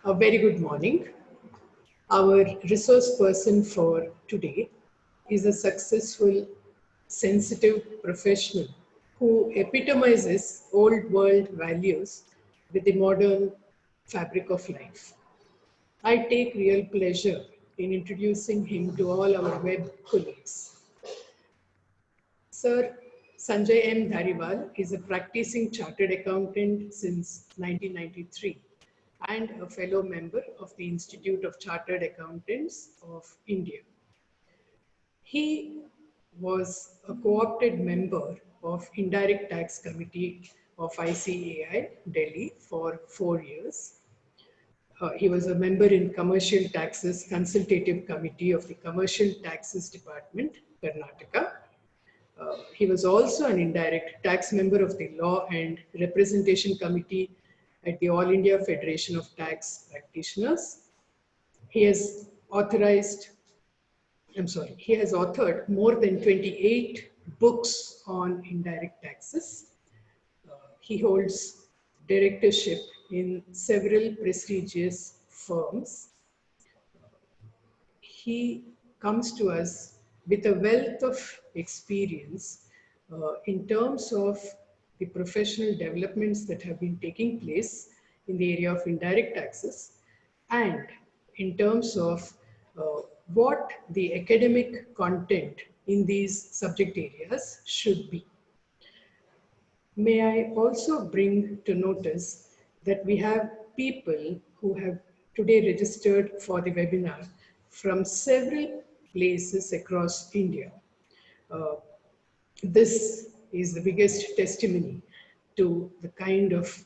A very good morning. Our resource person for today is a successful, sensitive professional who epitomizes old world values with the modern fabric of life. I take real pleasure in introducing him to all our web colleagues. Sir Sanjay M. Dhariwal is a practicing chartered accountant since 1993 and a fellow member of the Institute of Chartered Accountants of India. He was a co-opted member of Indirect Tax Committee of ICAI, Delhi for 4 years. He was a member in Commercial Taxes Consultative Committee of the Commercial Taxes Department, Karnataka. He was also an indirect tax member of the Law and Representation Committee at the All India Federation of Tax Practitioners. He has authored more than 28 books on indirect taxes. He holds directorship in several prestigious firms. He comes to us with a wealth of experience in terms of the professional developments that have been taking place in the area of indirect taxes and in terms of what the academic content in these subject areas should be. May I also bring to notice that we have people who have today registered for the webinar from several places across India. This is the biggest testimony to the kind of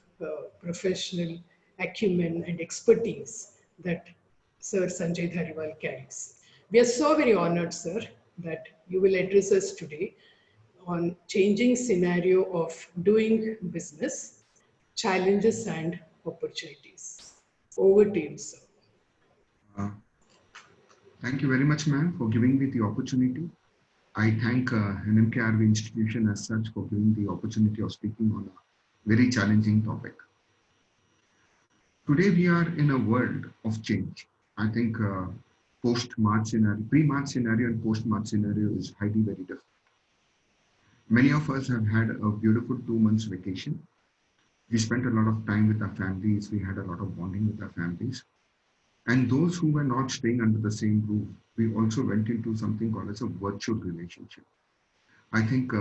professional acumen and expertise that Sir Sanjay Dhariwal carries. We are so very honored, sir, that you will address us today on changing scenario of doing business, challenges and opportunities. Over to you, sir. Thank you very much, ma'am, for giving me the opportunity. I thank NMKRV institution as such for giving the opportunity of speaking on a very challenging topic. Today we are in a world of change. I think post-March scenario, pre-March scenario and post-March scenario is highly very different. Many of us have had a beautiful 2 months vacation. We spent a lot of time with our families. We had a lot of bonding with our families. And those who were not staying under the same roof, we also went into something called as a virtual relationship. I think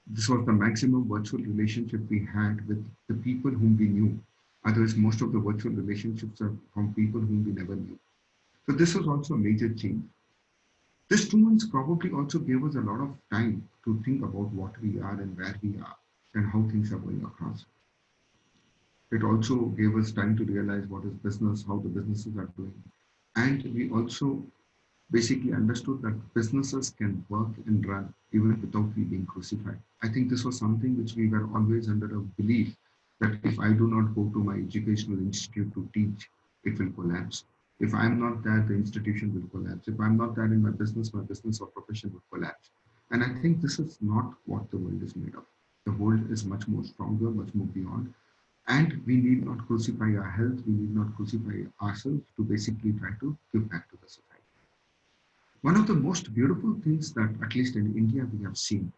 this was the maximum virtual relationship we had with the people whom we knew. Otherwise, most of the virtual relationships are from people whom we never knew. So this was also a major change. This 2 months probably also gave us a lot of time to think about what we are and where we are and how things are going across. It also gave us time to realize what is business, how the businesses are doing. And we also basically understood that businesses can work and run even without we being crucified. I think this was something which we were always under a belief that if I do not go to my educational institute to teach, it will collapse. If I'm not there, the institution will collapse. If I'm not there in my business or profession will collapse. And I think this is not what the world is made of. The world is much more stronger, much more beyond. And we need not crucify our health, we need not crucify ourselves to basically try to give back to the society. One of the most beautiful things that, at least in India, we have seen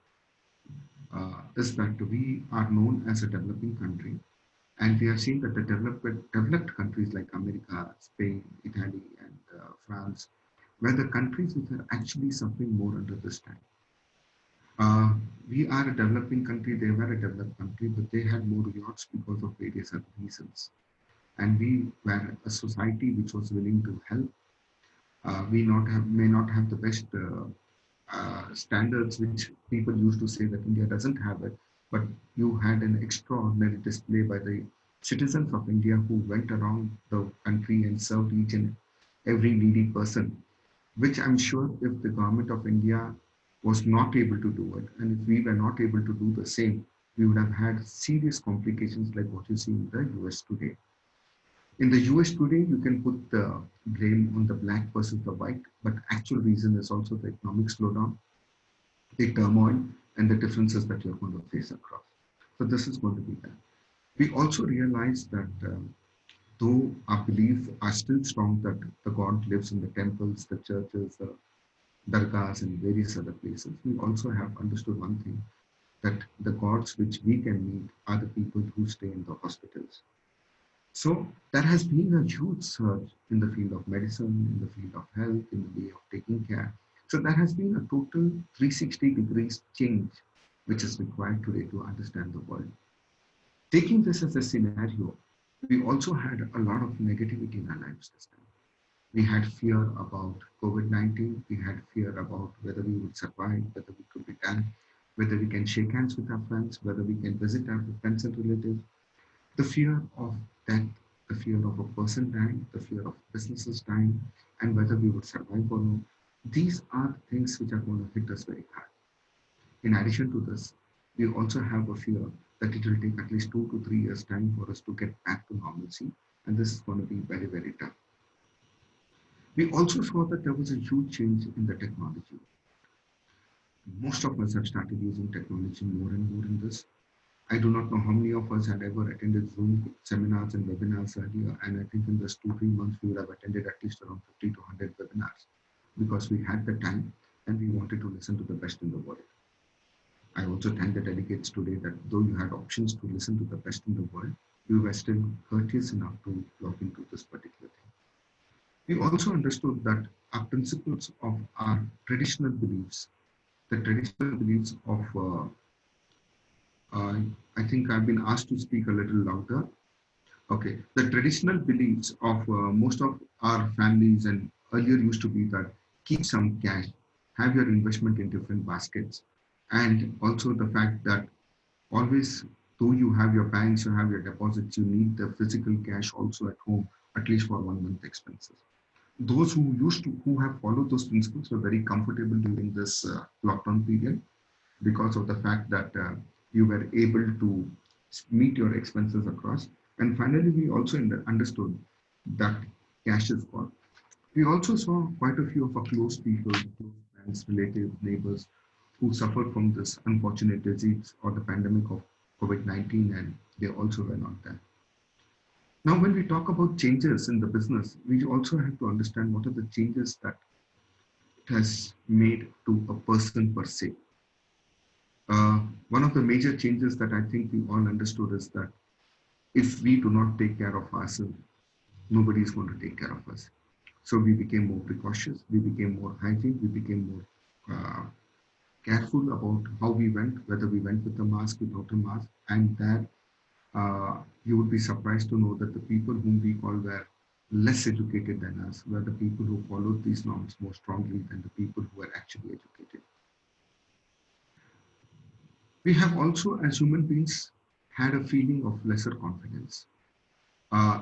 is that we are known as a developing country. And we have seen that the developed countries like America, Spain, Italy, and France were the countries which are actually suffering more under this time. We are a developing country, they were a developed country, but they had more yachts because of various other reasons. And we were a society which was willing to help. We may not have the best standards which people used to say that India doesn't have it, but you had an extraordinary display by the citizens of India who went around the country and served each and every needy person, which I'm sure if the government of India was not able to do it, and if we were not able to do the same, we would have had serious complications like what you see in the US today. In the US today, you can put the blame on the black versus the white, but actual reason is also the economic slowdown, the turmoil, and the differences that you're going to face across. So this is going to be that. We also realize that though our beliefs are still strong that the God lives in the temples, the churches, the dargahs, and various other places, we also have understood one thing, that the gods which we can meet are the people who stay in the hospitals. So there has been a huge surge in the field of medicine, in the field of health, in the way of taking care. So there has been a total 360 degrees change which is required today to understand the world. Taking this as a scenario, we also had a lot of negativity in our lives this time. We had fear about COVID-19. We had fear about whether we would survive, whether we could be done, whether we can shake hands with our friends, whether we can visit our friends and relatives. The fear of death, the fear of a person dying, the fear of businesses dying, and whether we would survive or not. These are things which are going to hit us very hard. In addition to this, we also have a fear that it will take at least 2 to 3 years time for us to get back to normalcy. And this is going to be very, very tough. We also saw that there was a huge change in the technology. Most of us have started using technology more and more in this. I do not know how many of us had ever attended Zoom seminars and webinars earlier, and I think in this 2 3 months we would have attended at least around 50 to 100 webinars because we had the time and we wanted to listen to the best in the world. I also thank the delegates today that though you had options to listen to the best in the world, you were still courteous enough to log into this particular thing. We also understood that our principles of our traditional beliefs, the traditional beliefs of I think I've been asked to speak a little louder. Okay, the traditional beliefs of most of our families and earlier used to be that keep some cash, have your investment in different baskets, and also the fact that always, though you have your banks, you have your deposits, you need the physical cash also at home, at least for 1 month expenses. Those who have followed those principles were very comfortable during this lockdown period because of the fact that you were able to meet your expenses across. And finally, we also understood that cash is God. We also saw quite a few of our close people, close friends, relatives, neighbors who suffered from this unfortunate disease or the pandemic of COVID-19, and they also were not there. Now, when we talk about changes in the business, we also have to understand what are the changes that it has made to a person per se. One of the major changes that I think we all understood is that if we do not take care of ourselves, nobody is going to take care of us. So we became more precautious, we became more hygiene, we became more careful about how we went, whether we went with a mask, without a mask, and that you would be surprised to know that the people whom we call were less educated than us were the people who followed these norms more strongly than the people who were actually educated. We have also, as human beings, had a feeling of lesser confidence.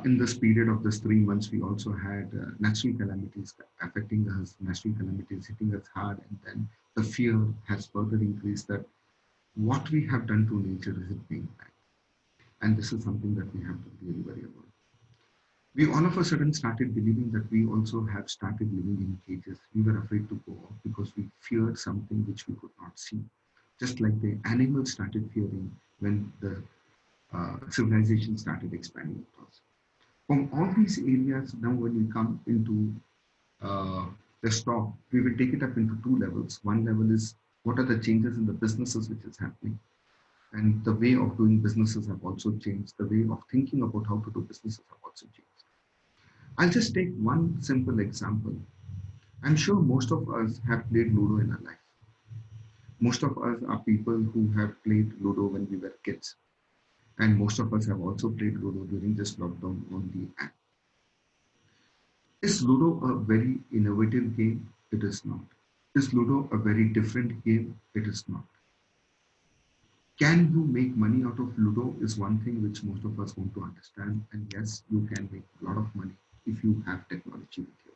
In this period of this 3 months, we also had natural calamities affecting us, natural calamities hitting us hard, and then the fear has further increased that what we have done to nature is it paying back. And this is something that we have to really worry about. We all of a sudden started believing that we also have started living in cages. We were afraid to go out because we feared something which we could not see. Just like the animals started fearing when the civilization started expanding across. From all these areas, now when we come into the stock, we will take it up into two levels. One level is what are the changes in the businesses which is happening. And the way of doing businesses have also changed. The way of thinking about how to do businesses have also changed. I'll just take one simple example. I'm sure most of us have played Ludo in our life. Most of us are people who have played Ludo when we were kids. And most of us have also played Ludo during this lockdown on the app. Is Ludo a very innovative game? It is not. Is Ludo a very different game? It is not. Can you make money out of Ludo is one thing which most of us want to understand. And yes, you can make a lot of money if you have technology with you.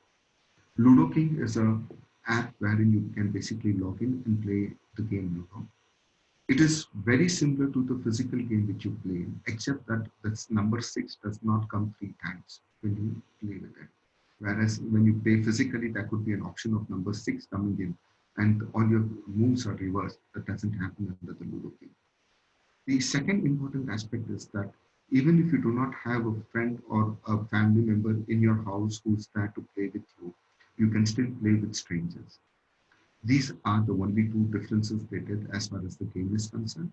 Ludo King is an app wherein you can basically log in and play the game Ludo. It is very similar to the physical game which you play, except that this number 6 does not come 3 times when you play with it. Whereas when you play physically, there could be an option of number 6 coming in and all your moves are reversed. That doesn't happen under the Ludo game. The second important aspect is that even if you do not have a friend or a family member in your house who's there to play with you, you can still play with strangers. These are the only two differences they did as far as the game is concerned.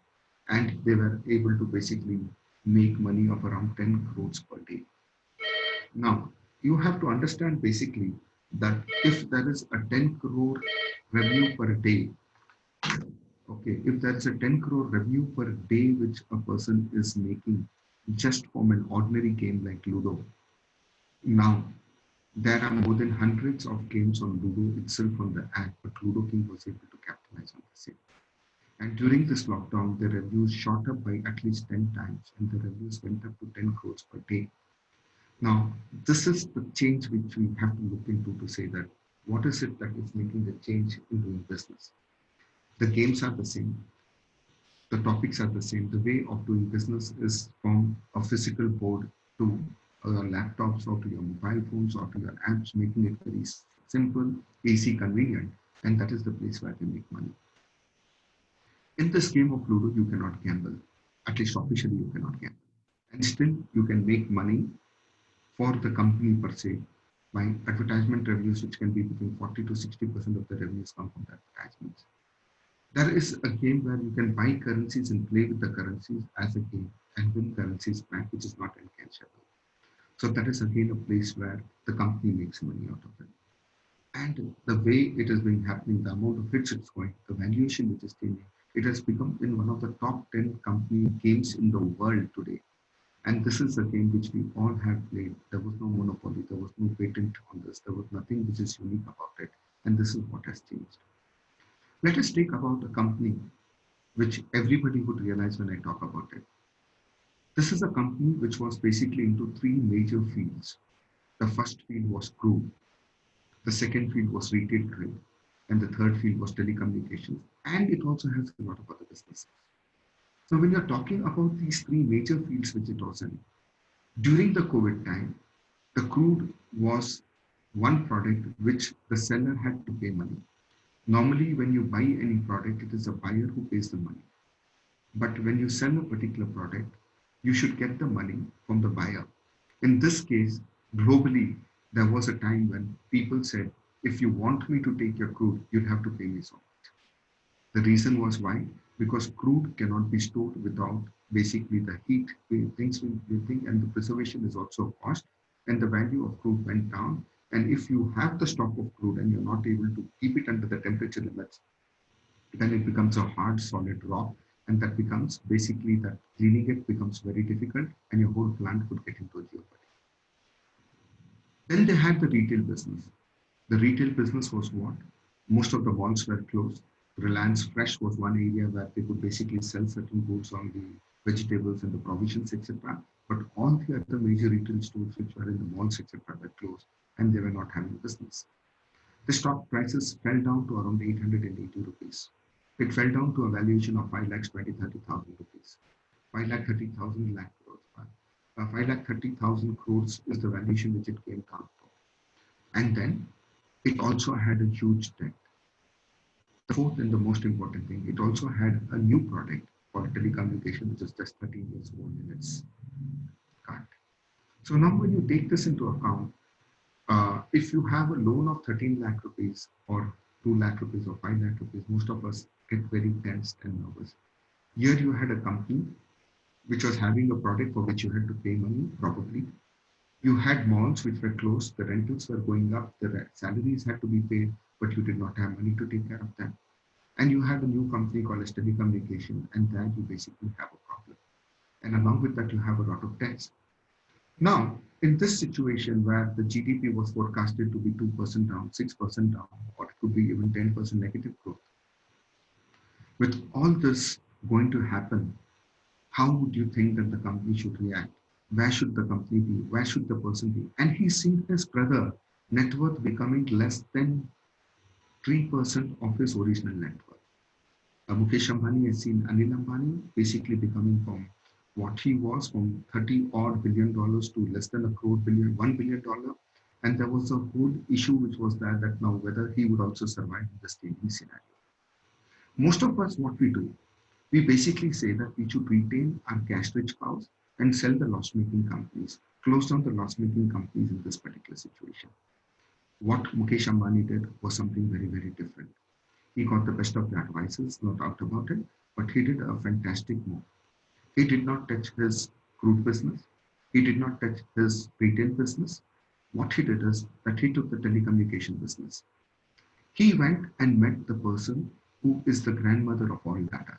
And they were able to basically make money of around 10 crores per day. Now, you have to understand basically that if there is a 10 crore revenue per day, okay, if that's a 10 crore revenue per day which a person is making just from an ordinary game like Ludo, now there are more than hundreds of games on Ludo itself on the app, but Ludo King was able to capitalize on the same. And during this lockdown, the revenues shot up by at least 10 times, and the revenues went up to 10 crores per day. Now, this is the change which we have to look into to say that what is it that is making the change in doing business? The games are the same. The topics are the same. The way of doing business is from a physical board to your laptops or to your mobile phones or to your apps, making it very simple, easy, convenient. And that is the place where they make money. In this game of Ludo, you cannot gamble. At least officially, you cannot gamble. And still, you can make money for the company per se by advertisement revenues, which can be between 40 to 60% of the revenues come from the advertisements. There is a game where you can buy currencies and play with the currencies as a game and win currencies back, which is not incashable. So that is again a place where the company makes money out of it. And the way it has been happening, the amount of hits it's going, the valuation which is changing, it has become in one of the top 10 company games in the world today. And this is a game which we all have played. There was no monopoly, there was no patent on this, there was nothing which is unique about it. And this is what has changed. Let us take about a company which everybody would realize when I talk about it. This is a company which was basically into three major fields. The first field was crude, the second field was retail trade, and the third field was telecommunications. And it also has a lot of other businesses. So when you're talking about these three major fields which it was in, during the COVID time, the crude was one product which the seller had to pay money. Normally, when you buy any product, it is a buyer who pays the money. But when you sell a particular product, you should get the money from the buyer. In this case, globally, there was a time when people said, if you want me to take your crude, you'd have to pay me so much. The reason was why? Because crude cannot be stored without basically the heat, things and the preservation is also a cost, and the value of crude went down. And if you have the stock of crude and you're not able to keep it under the temperature limits, then it becomes a hard, solid rock. And that becomes basically that cleaning it becomes very difficult and your whole plant could get into a jeopardy. Then they had the retail business. The retail business was what? Most of the malls were closed. Reliance Fresh was one area where they could basically sell certain goods on the vegetables and the provisions, etc. But all the other major retail stores which were in the malls, etc., were closed and they were not having business. The stock prices fell down to around 880 rupees. It fell down to a valuation of 5,20,30,000 rupees. 5,30,000 lakh crores. 5,30,000 crores is the valuation which it came down to. And then it also had a huge debt. The fourth and the most important thing, it also had a new product called telecommunication, which is just 13 years old in its cart. So now when you take this into account, if you have a loan of 13 lakh rupees or 2 lakh rupees or 5 lakh rupees, most of us get very tensed and nervous. Here you had a company which was having a product for which you had to pay money, probably. You had malls which were closed, the rentals were going up, the salaries had to be paid, but you did not have money to take care of them. And you had a new company called as telecommunication, and there you basically have a problem. And along with that, you have a lot of debts. Now, in this situation where the GDP was forecasted to be 2% down, 6% down, or it could be even 10% negative growth, with all this going to happen, how would you think that the company should react? Where should the company be? Where should the person be? And he's seen his brother net worth becoming less than 3% of his original net worth. Mukesh Ambani has seen Anil Ambani basically becoming from what he was, from 30 odd billion dollars to less than a crore billion, $1 billion. And there was a whole issue which was that now whether he would also survive in this changing scenario. Most of us, what we do, we basically say that we should retain our cash-rich cows and sell the loss-making companies, close down the loss-making companies in this particular situation. What Mukesh Ambani did was something very, very different. He got the best of the advisors, no doubt about it, but he did a fantastic move. He did not touch his crude business. He did not touch his retail business. What he did is that he took the telecommunication business. He went and met the person who is the grandmother of all data.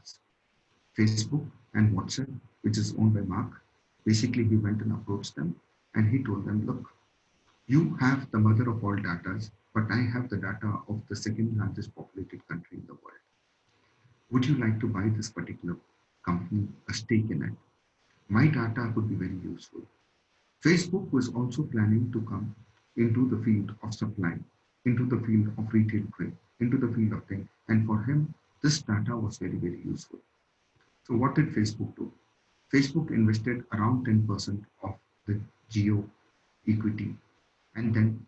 Facebook and WhatsApp, which is owned by Mark. Basically, he went and approached them and he told them, look, you have the mother of all data, but I have the data of the second largest populated country in the world. Would you like to buy this particular company, a stake in it? My data would be very useful. Facebook was also planning to come into the field of supply, into the field of retail trade, into the field of things. And for him, this data was very, very useful. So what did Facebook do? Facebook invested around 10% of the Jio equity. And then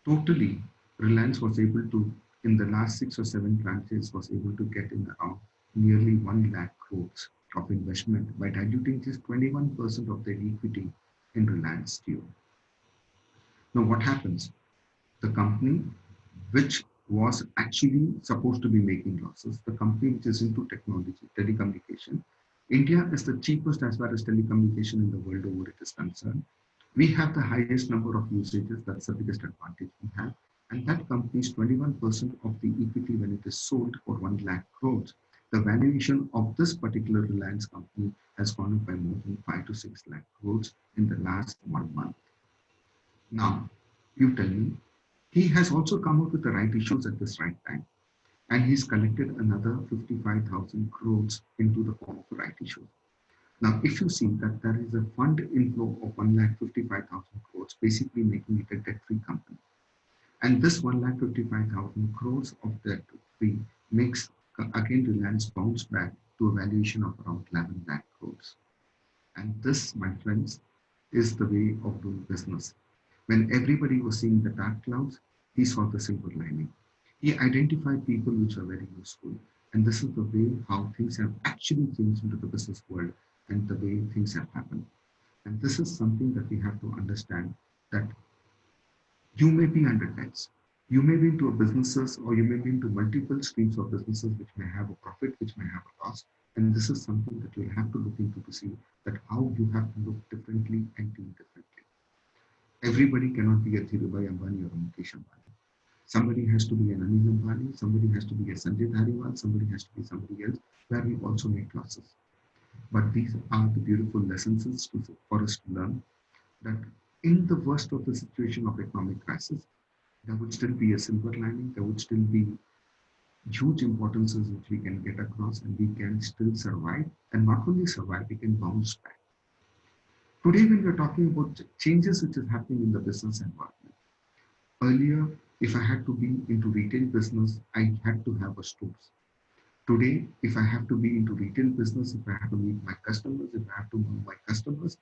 totally Reliance was able to, in the last 6 or 7 tranches, was able to get in around nearly 1 lakh crores of investment by diluting just 21% of their equity in Reliance Jio. Now what happens? The company which was actually supposed to be making losses, the company which is into technology, telecommunication, India is the cheapest as far as telecommunication in the world over it is concerned. We have the highest number of usages, that's the biggest advantage we have. And that company's 21% of the equity when it is sold for 1 lakh crores, the valuation of this particular Reliance company has gone up by more than 5 to 6 lakh crores in the last 1 month. Now, you tell me, he has also come up with the right issues at this right time. And he's collected another 55,000 crores into the form of the right issue. Now, if you see that there is a fund inflow of 1,55,000 crores, basically making it a debt-free company. And this 1,55,000 crores of debt-free makes, again, Reliance bounce back to a valuation of around 11 lakh crores. And this, my friends, is the way of doing business. When everybody was seeing the dark clouds, he saw the silver lining. He identified people which are very useful. And this is the way how things have actually changed into the business world and the way things have happened. And this is something that we have to understand, that you may be under debts. You may be into businesses, or you may be into multiple streams of businesses which may have a profit, which may have a loss. And this is something that you'll have to look into to see that how you have to look differently and think differently. Everybody cannot be a Dhirubhai Ambani or a Mukesh Ambani. Somebody has to be an Anil Ambani, somebody has to be a Sanjay Dhariwal, somebody has to be somebody else, where we also make losses. But these are the beautiful lessons for us to learn, that in the worst of the situation of economic crisis, there would still be a silver lining, there would still be huge importances which we can get across, and we can still survive, and not only survive, we can bounce back. Today, when we're talking about changes which is happening in the business environment, earlier, if I had to be into retail business, I had to have a stores. Today, if I have to be into retail business, if I have to meet my customers, if I have to move my customers,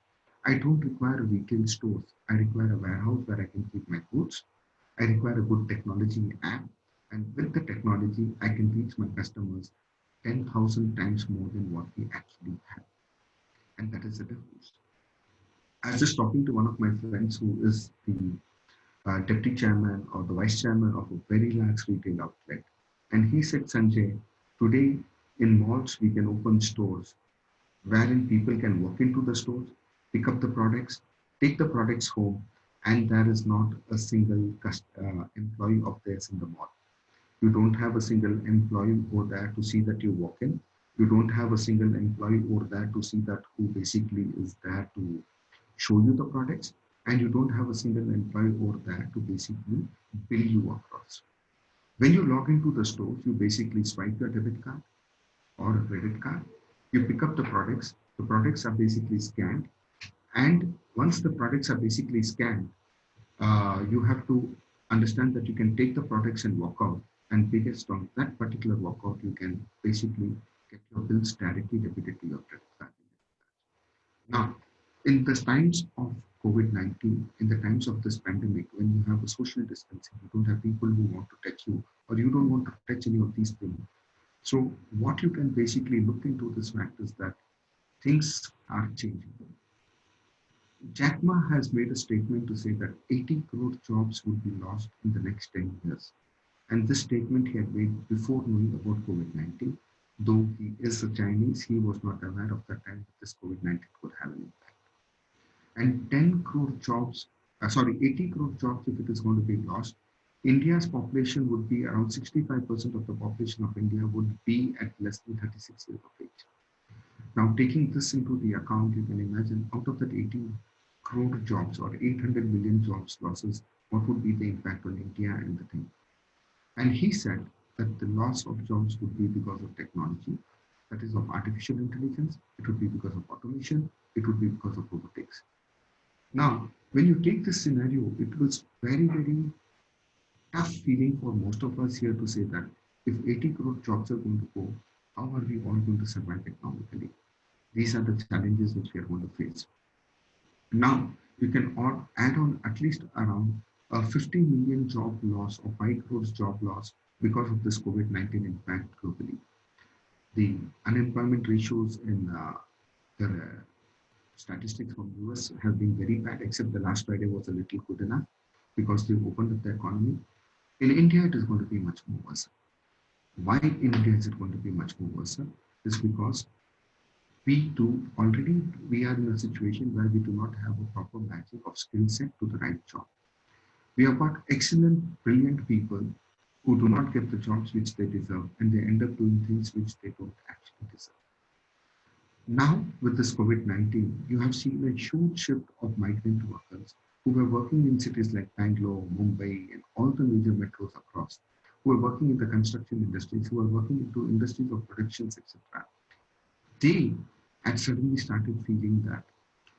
I don't require a retail stores. I require a warehouse where I can keep my goods. I require a good technology app. And with the technology, I can reach my customers 10,000 times more than what we actually have. And that is the difference. I was just talking to one of my friends who is the deputy chairman or the vice chairman of a very large retail outlet. And he said, Sanjay, today in malls, we can open stores wherein people can walk into the stores, pick up the products, take the products home, and there is not a single employee of theirs in the mall. You don't have a single employee over there to see that you walk in. You don't have a single employee over there to see that who basically is there to show you the products. And you don't have a single employee over there to basically bill you across. When you log into the stores, you basically swipe your debit card or a credit card. You pick up the products are basically scanned. And once the products are basically scanned, you have to understand that you can take the products and walk out. and biggest on that particular workout, you can basically get your bills directly debited to your credit card. Now, in the times of COVID-19, in the times of this pandemic, when you have a social distancing, you don't have people who want to touch you, or you don't want to touch any of these things. So what you can basically look into this fact is that things are changing. Jack Ma has made a statement to say that 80 crore jobs would be lost in the next 10 years. And this statement he had made before knowing about COVID-19. Though he is a Chinese, he was not aware of the time that this COVID-19 could have an impact. And 10 crore jobs, 80 crore jobs, if it is going to be lost, India's population would be around 65% of the population of India would be at less than 36 years of age. Now, taking this into the account, you can imagine out of that 18 crore jobs or 800 million jobs losses, what would be the impact on India and the thing. And he said that the loss of jobs would be because of technology, that is of artificial intelligence, it would be because of automation, it would be because of robotics. Now, when you take this scenario, it was very, very tough feeling for most of us here to say that if 80 crore jobs are going to go, how are we all going to survive economically? These are the challenges which we are going to face. Now, you can add on at least around a 50 million job loss or 5 crores job loss because of this COVID-19 impact globally. The unemployment ratios in the statistics from US have been very bad, except the last Friday was a little good enough because they opened up the economy. In India, it is going to be much more worse. Why in India is it going to be much more worse? Is because we are in a situation where we do not have a proper matching of skill set to the right job. We have got excellent, brilliant people who do not get the jobs which they deserve, and they end up doing things which they don't actually deserve. Now, with this COVID-19, you have seen a huge shift of migrant workers who were working in cities like Bangalore, Mumbai, and all the major metros across, who are working in the construction industries, who are working into industries of productions, etc. They had suddenly started feeling that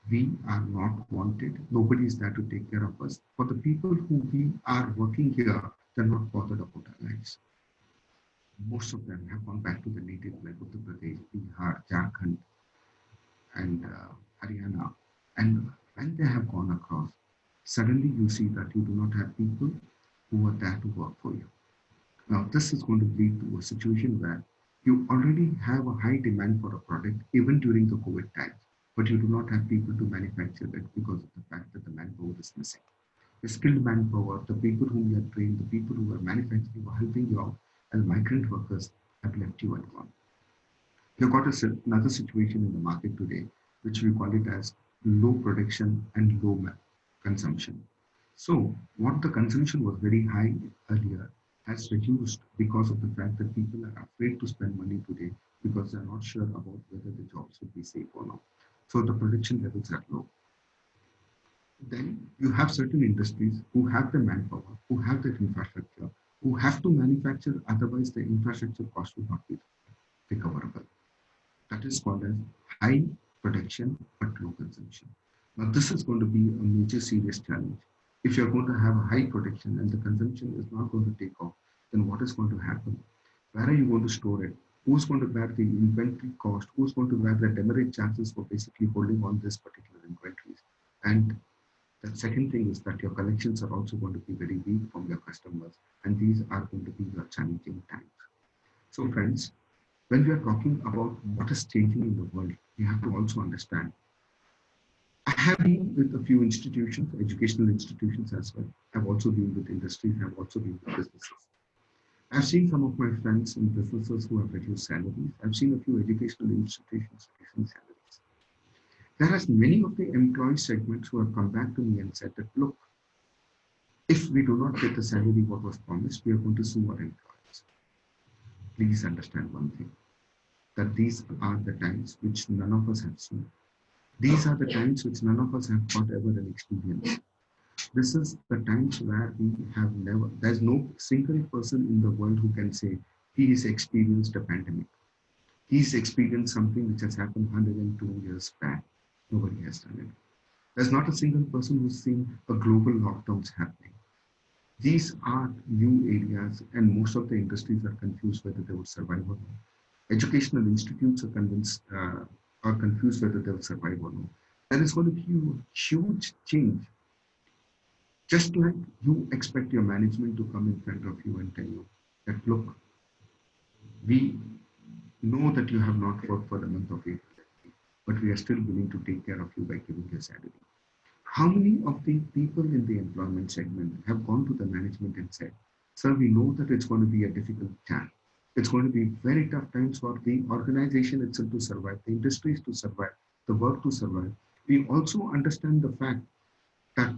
we are not wanted. Nobody is there to take care of us. For the people who we are working here, they're not bothered about our lives. Most of them have gone back to the native like Uttar Pradesh, Bihar, Jharkhand, and Haryana. And when they have gone across, suddenly you see that you do not have people who are there to work for you. Now, this is going to lead to a situation where you already have a high demand for a product even during the COVID times, but you do not have people to manufacture it because of the fact that the manpower is missing. The skilled manpower, the people whom you have trained, the people who are manufacturing or helping you out as migrant workers have left you and gone. You've got another situation in the market today, which we call it as low production and low consumption. So what the consumption was very high earlier has reduced because of the fact that people are afraid to spend money today because they're not sure about whether the jobs will be safe or not. So the production levels are low. Then you have certain industries who have the manpower, who have the infrastructure, who have to manufacture, otherwise the infrastructure cost will not be recoverable. That is called as high production but low consumption. Now this is going to be a major serious challenge. If you're going to have a high production and the consumption is not going to take off, then what is going to happen? Where are you going to store it? Who's going to bear the inventory cost? Who's going to bear the demurrage charges for basically holding on this particular inventories? And the second thing is that your collections are also going to be very weak from your customers, and these are going to be your challenging times. So friends, when we are talking about what is changing in the world, we have to also understand. I have been with a few institutions, educational institutions as well. I've also been with industries, I've also been with businesses. I've seen some of my friends in businesses who have reduced salaries. I've seen a few educational institutions reducing salaries. There are many of the employee segments who have come back to me and said that, look, if we do not get the salary what was promised, we are going to sue our employees. Please understand one thing, that these are the times which none of us have seen. These are the times which none of us have got ever an experience. This is the times where we have never, there's no single person in the world who can say he has experienced a pandemic. He's experienced something which has happened 102 years back. Nobody has done it. There's not a single person who's seen a global lockdowns happening. These are new areas, and most of the industries are confused whether they would survive or not. Educational institutes are confused whether they'll survive or not. There is going to be a huge change. Just like you expect your management to come in front of you and tell you that, look, we know that you have not worked for the month of April, but we are still willing to take care of you by giving you a salary. How many of the people in the employment segment have gone to the management and said, sir, we know that it's going to be a difficult time. It's going to be very tough times for the organization itself to survive, the industries to survive, the work to survive. We also understand the fact that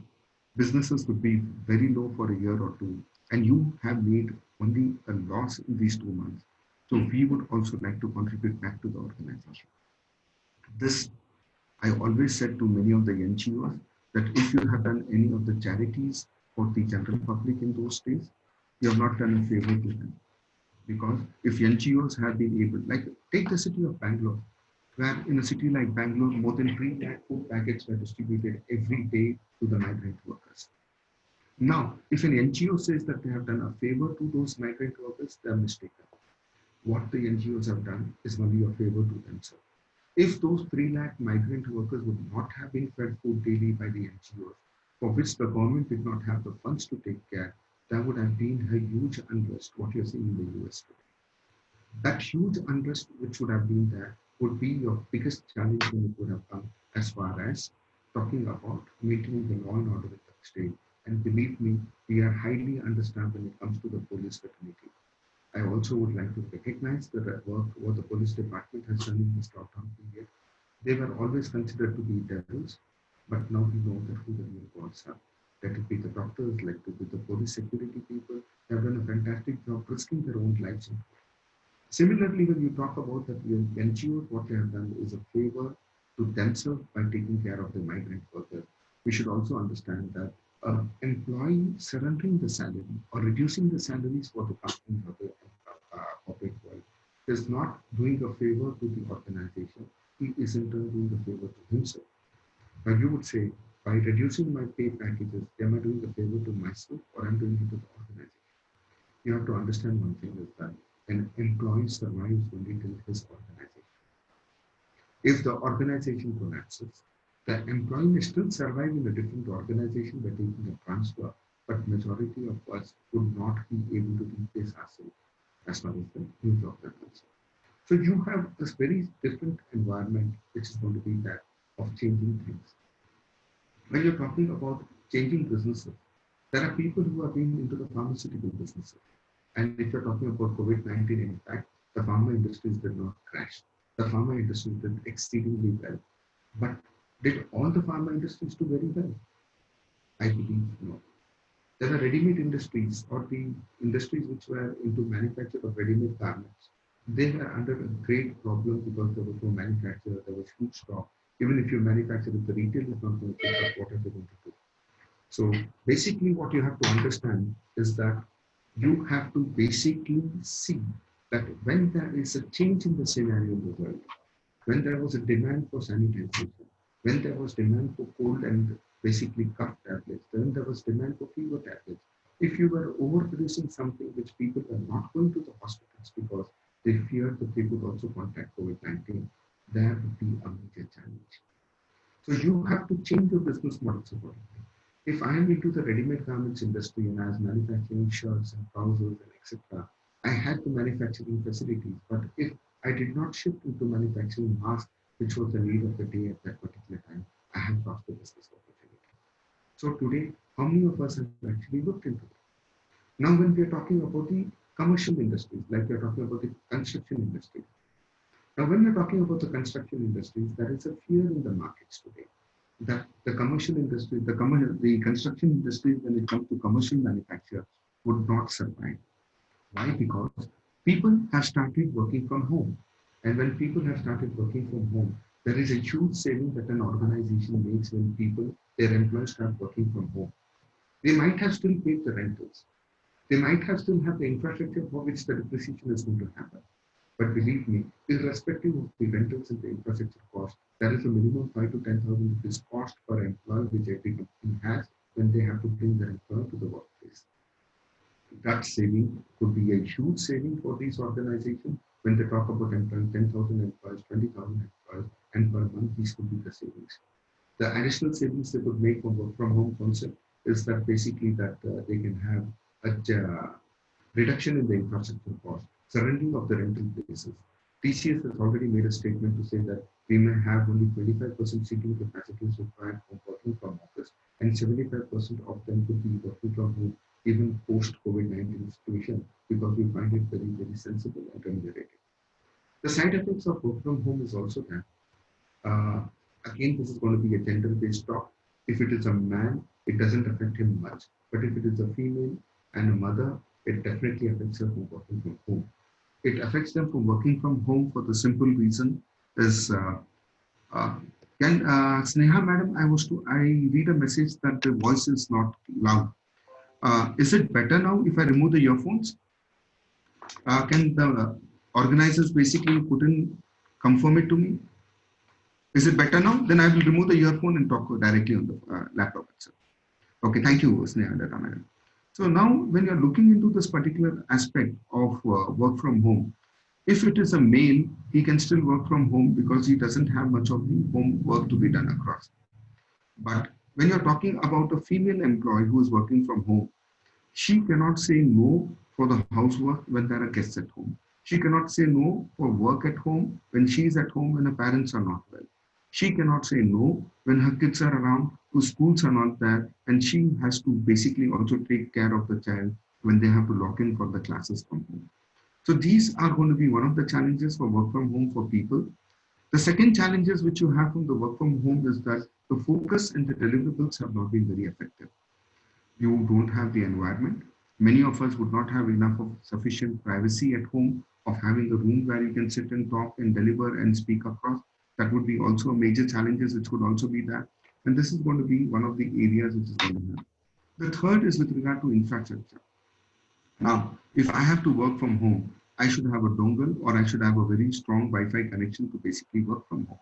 businesses could be very low for a year or two, and you have made only a loss in these 2 months. So we would also like to contribute back to the organization. This, I always said to many of the NGOs that if you have done any of the charities for the general public in those days, you have not done a favor to them. Because if NGOs have been able, like take the city of Bangalore, where in a city like Bangalore, more than 3 lakh food packets were distributed every day to the migrant workers. Now, if an NGO says that they have done a favor to those migrant workers, they are mistaken. What the NGOs have done is only a favor to themselves. If those 3 lakh migrant workers would not have been fed food daily by the NGOs, for which the government did not have the funds to take care, there would have been a huge unrest, what you're seeing in the US today. That huge unrest which would have been there would be your biggest challenge when it would have come as far as talking about maintaining the law and order in the state. And believe me, we are highly understaffed when it comes to the police fraternity. I also would like to recognize the work what the police department has done in this lockdown period. They were always considered to be devils, but now we know that who the real gods are. Let it be the doctors, let it be the police security people. They have done a fantastic job risking their own lives. Similarly, when you talk about that NGOs, what they have done is a favor to themselves by taking care of the migrant workers. We should also understand that employee surrendering the salary or reducing the salaries for the company or the corporate world is not doing a favor to the organization. He is in turn doing a favor to himself. Now you would say, by reducing my pay packages, am I doing a favor to myself or I'm doing it to the organization? You have to understand one thing is that an employee survives only till his organization. If the organization collapses, the employee may still survive in a different organization by taking a transfer, but majority of us would not be able to replace ourselves as far as the new job is concerned. So you have this very different environment which is going to be that of changing things. When you're talking about changing businesses, there are people who have been into the pharmaceutical businesses. And if you're talking about COVID-19 impact, the pharma industries did not crash. The pharma industry did exceedingly well. But did all the pharma industries do very well? I believe no. There were ready-made industries or the industries which were into manufacture of ready-made garments. They were under a great problem because there was no manufacturer, there was huge stock. Even if you manufacture it, the retail is not going to pick up what are they going to do. So basically what you have to understand is that you have to basically see that when there is a change in the scenario in the world, when there was a demand for sanitization, when there was demand for cold and basically cough tablets, then there was demand for fever tablets. If you were overproducing something which people were not going to the hospitals because they feared that they could also contract COVID-19, there would be a major challenge. So you have to change your business models accordingly. If I am into the ready-made garments industry and I was manufacturing shirts and trousers and etc., I had the manufacturing facilities. But if I did not shift into manufacturing masks, which was the need of the day at that particular time, I have lost the business opportunity. So today, how many of us have actually looked into it? Now, when we are talking about the commercial industries, like we are talking about the construction industry. Now, when we're talking about the construction industries, there is a fear in the markets today that the commercial industry, the construction industry, when it comes to commercial manufacture, would not survive. Why? Because people have started working from home. And when people have started working from home, there is a huge saving that an organization makes when people, their employees start working from home. They might have still paid the rentals. They might have still have the infrastructure for which the depreciation is going to happen. But believe me, irrespective of the rentals and the infrastructure cost, there is a minimum 5 to 10,000 rupees cost per employee which every company has when they have to bring their employee to the workplace. That saving could be a huge saving for these organizations. When they talk about 10,000 employees, 20,000 employees, and per month, these could be the savings. The additional savings they could make from work from home concept is that basically that they can have a reduction in the infrastructure cost, surrendering of the rental places. TCS has already made a statement to say that we may have only 25% seating capacities required for working from office, and 75% of them could be working from home even post COVID-19 situation, because we find it very, very sensible and remunerative. The side effects of work from home is also that uh, again, this is going to be a gender-based talk. If it is a man, it doesn't affect him much. But if it is a female and a mother, it definitely affects her from working from home. It affects them from working from home for the simple reason is, uh, can Sneha madam, I read a message that the voice is not loud. Is it better now if I remove the earphones? Can the organizers basically put in, confirm it to me? Is it better now? Then I will remove the earphone and talk directly on the laptop itself. Okay, thank you, Sneha Datta madam. So now when you're looking into this particular aspect of work from home, if it is a male, he can still work from home because he doesn't have much of the home work to be done across. But when you're talking about a female employee who is working from home, she cannot say no for the housework when there are guests at home. She cannot say no for work at home when she is at home when her parents are not well. She cannot say no when her kids are around, whose schools are not there, and she has to basically also take care of the child when they have to log in for the classes from home. So these are going to be one of the challenges for work from home for people. The second challenges which you have from the work from home is that the focus and the deliverables have not been very effective. You don't have the environment. Many of us would not have enough of sufficient privacy at home, of having a room where you can sit and talk and deliver and speak across. That would be also a major challenges which could also be that. And this is going to be one of the areas which is going to happen. The third is with regard to infrastructure. Now, if I have to work from home, I should have a dongle or I should have a very strong Wi-Fi connection to basically work from home.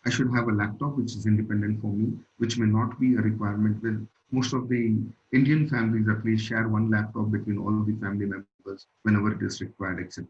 I should have a laptop which is independent for me, which may not be a requirement with most of the Indian families at least share one laptop between all the family members whenever it is required, etc.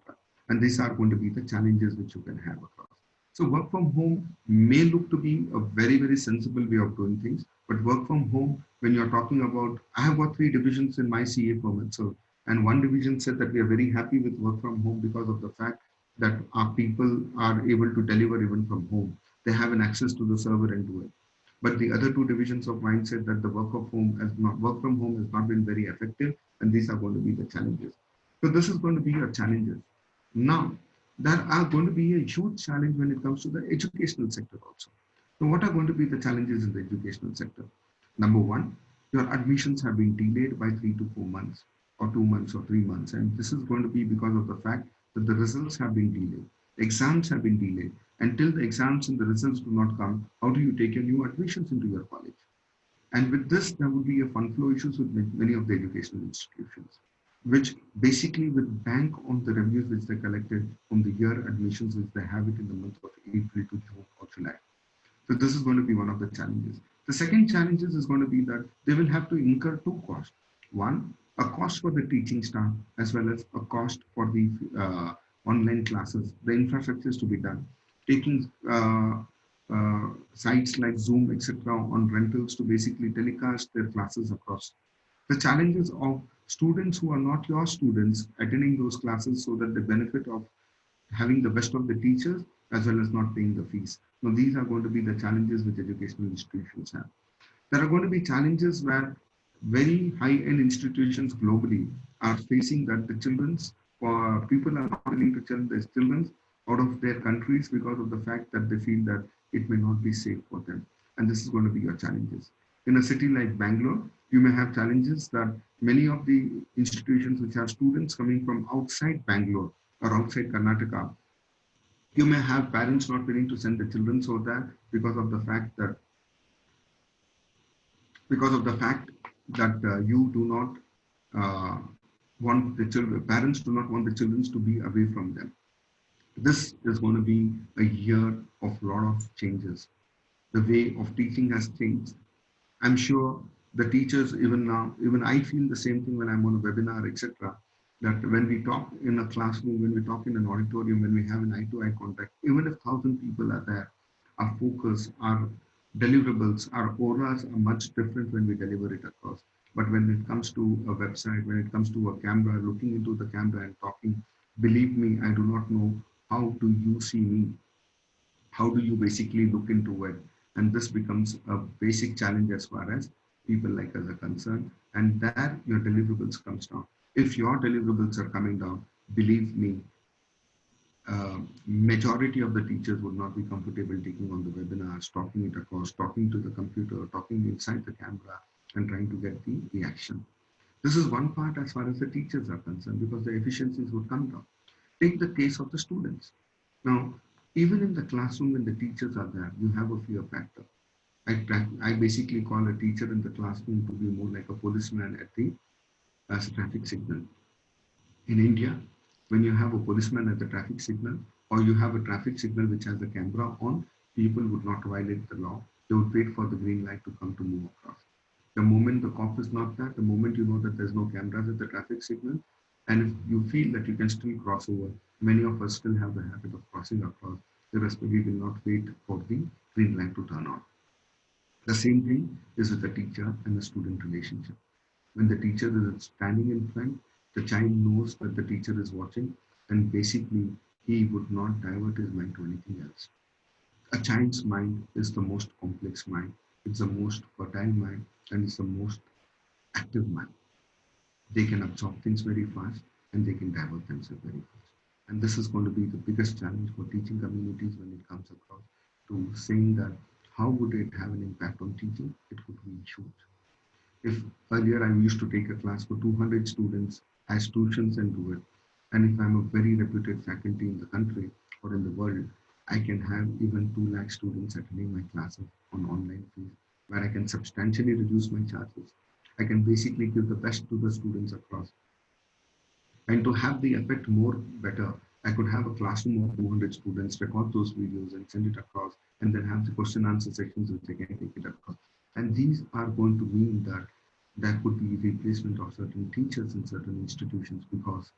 And these are going to be the challenges which you can have across. So work from home may look to be a very, very sensible way of doing things, but work from home, when you're talking about, I have got 3 divisions in my CA permit. So, and one division said that we are very happy with work from home because of the fact that our people are able to deliver even from home. They have an access to the server and do it. But the other 2 divisions of mine said that the work from home has not been very effective, and these are going to be the challenges. So this is going to be your challenges. Now, there are going to be a huge challenge when it comes to the educational sector also. So what are going to be the challenges in the educational sector? Number one, your admissions have been delayed by 3 to 4 months or 2 months or 3 months. And this is going to be because of the fact that the results have been delayed. Exams have been delayed. Until the exams and the results do not come, how do you take your new admissions into your college? And with this, there would be a fund flow issues with many of the educational institutions, which basically will bank on the revenues which they collected from the year admissions which they have it in the month of April to June or July. So this is going to be one of the challenges. The second challenge is going to be that they will have to incur two costs. One, a cost for the teaching staff as well as a cost for the online classes, the infrastructure is to be done. Taking sites like Zoom, etc., on rentals to basically telecast their classes across. The challenges of students who are not your students attending those classes so that the benefit of having the best of the teachers as well as not paying the fees. Now, these are going to be the challenges which educational institutions have. There are going to be challenges where very high-end institutions globally are facing that the children's people are not willing to send their children out of their countries because of the fact that they feel that it may not be safe for them. And this is going to be your challenges. In a city like Bangalore, you may have challenges that many of the institutions which have students coming from outside Bangalore or outside Karnataka, you may have parents not willing to send the children so that because of the fact that you do not want the children, parents do not want the children to be away from them. This is going to be a year of a lot of changes. The way of teaching has changed. I'm sure The teachers, even now, even I feel the same thing when I'm on a webinar, etc. That when we talk in a classroom, when we talk in an auditorium, when we have an eye-to-eye contact, even if 1,000 people are there, our focus, our deliverables, our auras are much different when we deliver it across. But when it comes to a website, when it comes to a camera, looking into the camera and talking, believe me, I do not know how do you see me? How do you basically look into it? And this becomes a basic challenge as far as people like us are concerned. And there your deliverables comes down. If your deliverables are coming down, believe me, majority of the teachers would not be comfortable taking on the webinars, talking it across, talking to the computer, talking inside the camera, and trying to get the reaction. This is one part as far as the teachers are concerned, because the efficiencies would come down. Take the case of the students. Now, even in the classroom, when the teachers are there, you have a fear factor. I basically call a teacher in the classroom to be more like a policeman at the traffic signal. In India, when you have a policeman at the traffic signal, or you have a traffic signal which has a camera on, people would not violate the law. They would wait for the green light to come to move across. The moment the cop is not there, the moment you know that there's no cameras at the traffic signal, and if you feel that you can still cross over, many of us still have the habit of crossing across, irrespective, we will not wait for the green light to turn on. The same thing is with the teacher and the student relationship. When the teacher is standing in front, the child knows that the teacher is watching, and basically he would not divert his mind to anything else. A child's mind is the most complex mind. It's the most fertile mind, and it's the most active mind. They can absorb things very fast, and they can divert themselves very fast. And this is going to be the biggest challenge for teaching communities when it comes across to saying that how would it have an impact on teaching? It could be huge. If earlier I used to take a class for 200 students as tuitions and do it, and if I'm a very reputed faculty in the country or in the world, I can have even 2 lakh students attending my classes on online fees, where I can substantially reduce my charges. I can basically give the best to the students across. And to have the effect more better, I could have a classroom of 200 students, record those videos and send it across, and then have the question answer sections which I can take it across. And these are going to mean that there could be replacement of certain teachers in certain institutions, because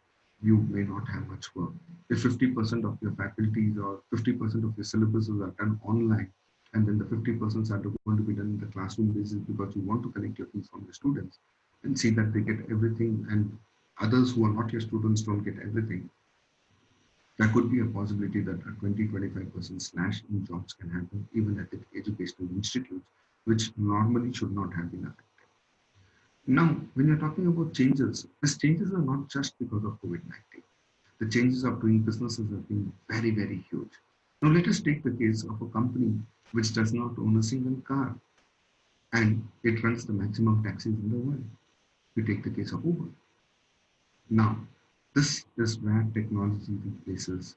you may not have much work. If 50% of your faculties or 50% of your syllabuses are done online, and then the 50% are going to be done in the classroom basis because you want to collect your fees from the students and see that they get everything, and others who are not your students don't get everything, there could be a possibility that a 20-25% slash in jobs can happen even at the educational institutes, which normally should not have been affected. Now, when you're talking about changes, these changes are not just because of COVID-19. The changes of doing businesses have been very, very huge. Now, let us take the case of a company which does not own a single car, and it runs the maximum taxis in the world. We take the case of Uber. Now, this is where technology replaces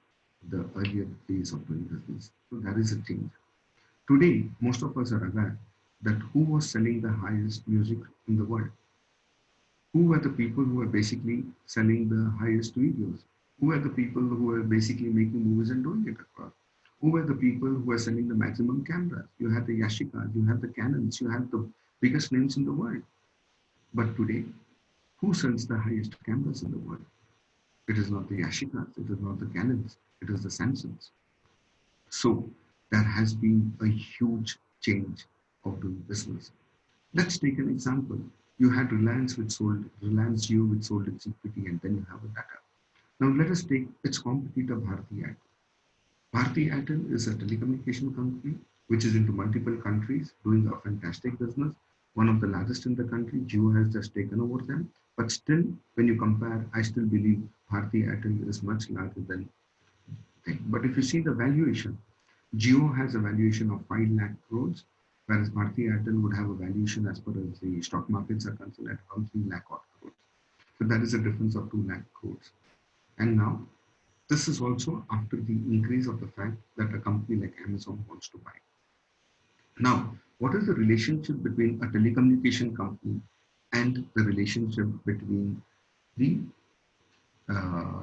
the earlier days of doing business. So there is a change. Today, most of us are aware that who was selling the highest music in the world? Who were the people who were basically selling the highest videos? Who were the people who were basically making movies and doing it across? Who were the people who were selling the maximum cameras? You had the Yashicas, you had the Canons, you had the biggest names in the world. But today, who sells the highest cameras in the world? It is not the Yashicas, it is not the Canons, it is the Samsungs. So there has been a huge change of doing business. Let's take an example. You had Reliance which sold, Reliance Jio which sold its equity, and then you have a Tata. Now let us take its competitor Bharti Airtel. Bharti Airtel is a telecommunication company which is into multiple countries doing a fantastic business. One of the largest in the country. Jio has just taken over them. But still, when you compare, I still believe Bharti Airtel is much larger than them. But if you see the valuation, Jio has a valuation of 5 lakh crores, whereas Bharti Airtel would have a valuation as per as the stock markets are concerned at around 3 lakh crores. So that is a difference of 2 lakh crores. And now, this is also after the increase of the fact that a company like Amazon wants to buy. Now, what is the relationship between a telecommunication company and the relationship between the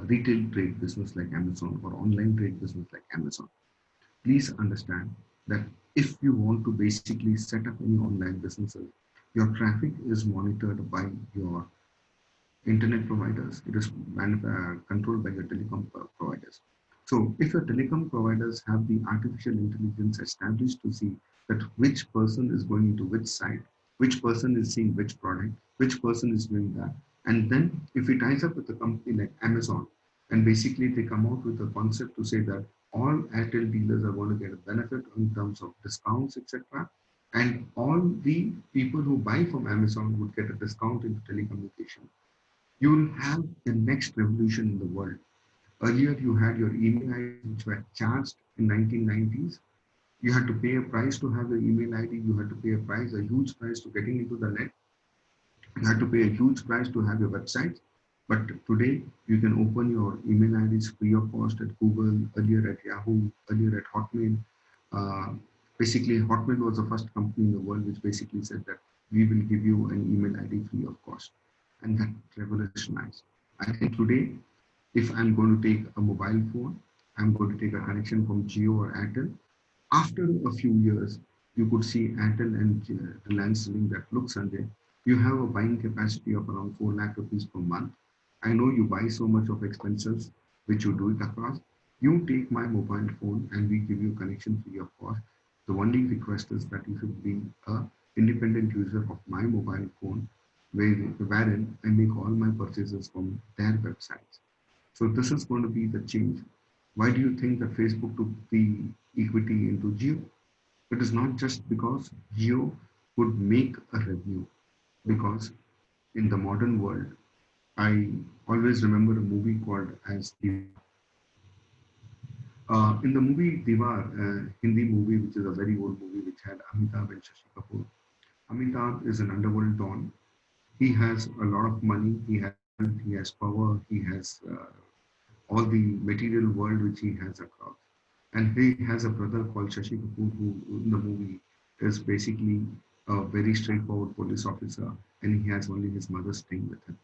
retail trade business like Amazon or online trade business like Amazon? Please understand that if you want to basically set up any online businesses, Your traffic is monitored by your internet providers. It is controlled by your telecom providers. So if your telecom providers have the artificial intelligence established to see that which person is going into which site, which person is seeing which product, which person is doing that, and then if it ties up with a company like Amazon, and basically they come out with a concept to say that all Airtel dealers are going to get a benefit in terms of discounts, etc. And all the people who buy from Amazon would get a discount in telecommunication. You will have the next revolution in the world. Earlier, you had your email IDs which were charged in 1990s. You had to pay a price to have the email ID. You had to pay a price, a huge price to getting into the net. You had to pay a huge price to have your website. But today, you can open your email IDs free of cost at Google, earlier at Yahoo, earlier at Hotmail. Uh, Basically, Hotmail was the first company in the world which basically said that we will give you an email ID free of cost. And that revolutionized. I think today, if I'm going to take a mobile phone, I'm going to take a connection from Jio or Airtel. After a few years, you could see Airtel and Reliance selling that, look, Sanjay, you have a buying capacity of around 4 lakh rupees per month. I know you buy so much of expenses, which you do it across. You take my mobile phone and we give you connection free of cost. The only request is that you should be a independent user of my mobile phone, wherein I make all my purchases from their websites. So this is going to be the change. Why do you think that Facebook took the equity into Jio? It is not just because Jio would make a revenue, because in the modern world, I always remember a movie called as Diva. In the movie Diwar, Hindi movie, which is a very old movie, which had Amitabh and Shashi Kapoor. Amitabh is an underworld don. He has a lot of money, he has wealth, he has power, he has all the material world which he has across. And he has a brother called Shashi Kapoor, who in the movie is basically a very straightforward police officer, and he has only his mother staying with him.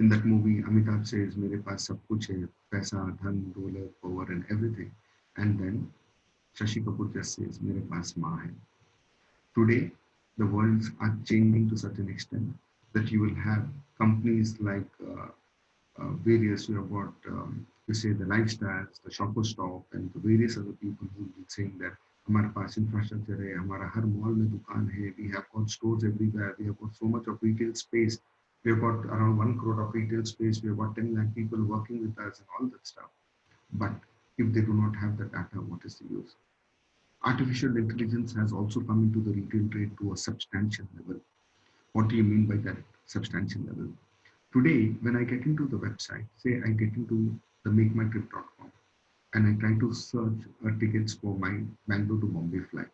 In that movie, Amitabh says, "Mere paas sab kuch hai, paisa, dhan, daulat, power, and everything." And then Shashi Kapoor just says, "Mere paas maa hai." Today, the worlds are changing to such an extent that you will have companies like various, you have got, you say the lifestyles, the shopper stop, and the various other people who will be saying that हमारे पास infrastructure है, हमारा हर mall में दुकान है, we have got stores everywhere, we have got so much of retail space, we have got around 1 crore of retail space, we have got 10 lakh people working with us and all that stuff. But if they do not have the data, what is the use? Artificial intelligence has also come into the retail trade to a substantial level. What do you mean by that substantial level? Today, when I get into the website, say I get into the makemytrip.com and I try to search tickets for my Bangalore to Bombay flight,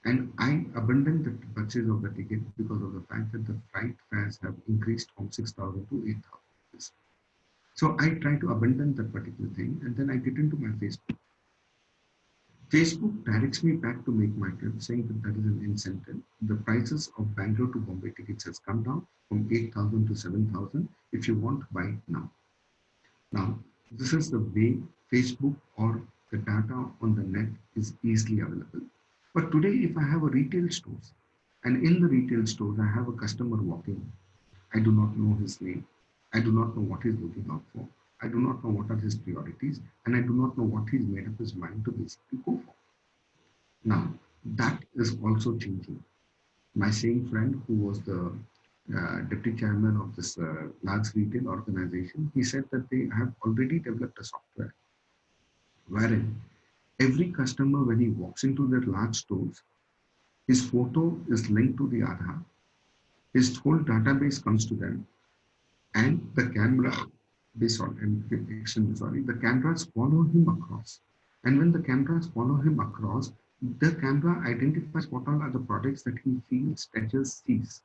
and I abandon the purchase of the ticket because of the fact that the flight fares have increased from 6,000 to 8,000. So I try to abandon that particular thing, and then I get into my Facebook. Facebook directs me back to Make My Trip, saying that that is an incentive. The prices of Bangalore to Bombay tickets has come down from 8,000 to 7,000. If you want, buy it now. Now, this is the way Facebook or the data on the net is easily available. But today, if I have a retail stores, and in the retail stores, I have a customer walking, I do not know his name. I do not know what he's looking out for. I do not know what are his priorities, and I do not know what he's made up his mind to basically go for. Now, that is also changing. My same friend, who was the deputy chairman of this large retail organization, he said that they have already developed a software wherein every customer, when he walks into their large stores, his photo is linked to the Aadhaar, his whole database comes to them, and the camera, the cameras follow him across. And when the cameras follow him across, the camera identifies what all are the products that he feels, touches, sees.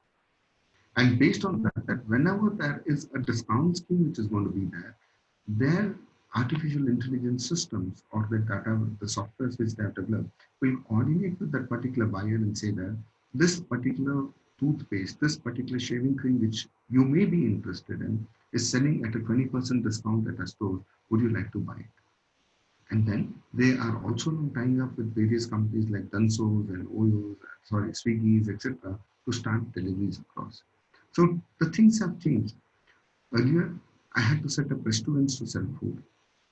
And based on that, that whenever there is a discount scheme which is going to be there, their artificial intelligence systems or the data, the softwares which they have developed will coordinate with that particular buyer and say that this particular toothpaste, this particular shaving cream which you may be interested in is selling at a 20% discount at a store. Would you like to buy it? And then they are also tying up with various companies like Dansos and Oyos, sorry, Swiggies, etc., to start deliveries across. So the things have changed. Earlier, I had to set up restaurants to sell food.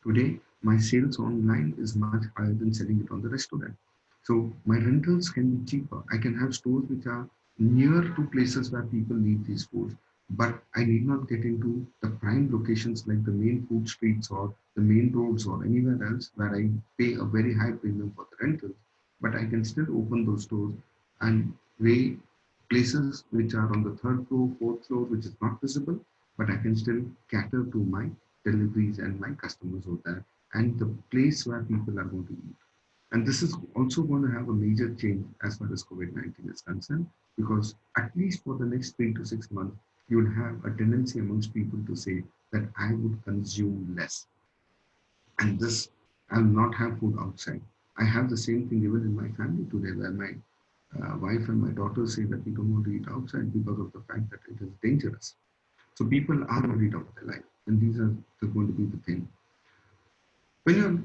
Today, my sales online is much higher than selling it on the restaurant. So my rentals can be cheaper. I can have stores which are near to places where people need these foods, but I need not get into the prime locations like the main food streets or the main roads or anywhere else where I pay a very high premium for the rentals. But I can still open those stores and way places which are on the third floor, fourth floor, which is not visible, but I can still cater to my deliveries and my customers over there and the place where people are going to eat. And this is also going to have a major change as far as COVID-19 is concerned, because at least for the next 3 to 6 months, you will have a tendency amongst people to say that I would consume less. And this, I will not have food outside. I have the same thing even in my family today, where my wife and my daughters say that we don't want to eat outside because of the fact that it is dangerous. So people are worried about their life, and these are going to be the thing. When you're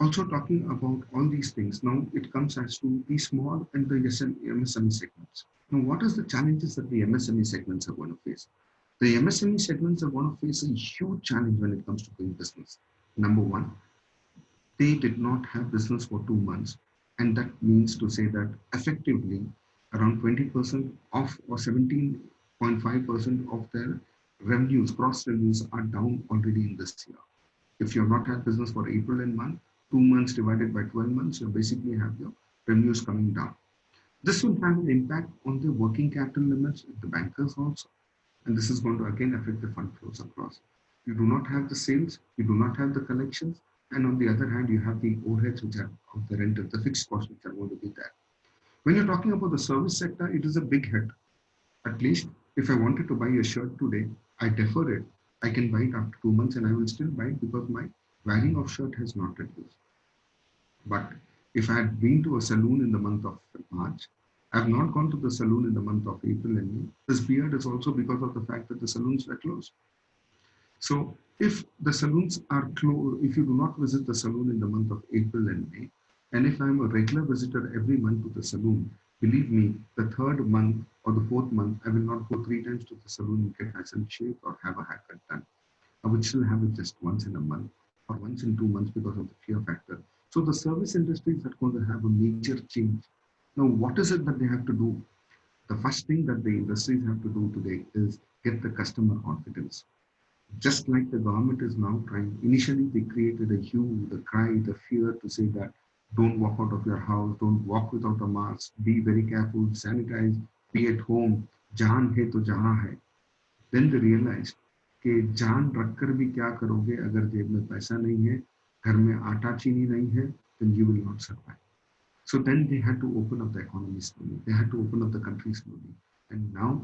also talking about all these things, now it comes as to the small and the MSME segments. Now, what is the challenges that the MSME segments are going to face? The MSME segments are going to face a huge challenge when it comes to doing business. Number one, they did not have business for 2 months. And that means to say that effectively around 20% of or 17.5% of their revenues, gross revenues are down already in this year. If you have not had business for April and month, 2 months divided by 12 months, you basically have your revenues coming down. This will have an impact on the working capital limits of the bankers also. And this is going to again affect the fund flows across. You do not have the sales, you do not have the collections, and on the other hand, you have the overheads which are of the rental, the fixed costs which are going to be there. When you're talking about the service sector, it is a big hit. At least if I wanted to buy a shirt today, I defer it. I can buy it after 2 months and I will still buy it because my wearing of shirt has not reduced. But if I had been to a saloon in the month of March, I have not gone to the saloon in the month of April and May. This beard is also because of the fact that the saloons were closed. So if the saloons are closed, if you do not visit the saloon in the month of April and May, and if I'm a regular visitor every month to the saloon, believe me, the third month or the fourth month, I will not go 3 times to the saloon and get myself shaved or have a haircut done. I would still have it just once in a month or once in 2 months because of the fear factor. So the service industries are going to have a major change. Now, what is it that they have to do? The first thing that the industries have to do today is get the customer confidence. Just like the government is now trying, initially they created a hue, the cry, the fear to say that don't walk out of your house, don't walk without a mask, be very careful, sanitize, be at home, jaan hai to jahan hai. Then they realized कि जान रखकर भी क्या करोगे अगर जेब में पैसा नहीं है, घर में आटा चीनी नहीं है, then you will not survive. So then they had to open up the economy slowly. They had to open up the country slowly. And now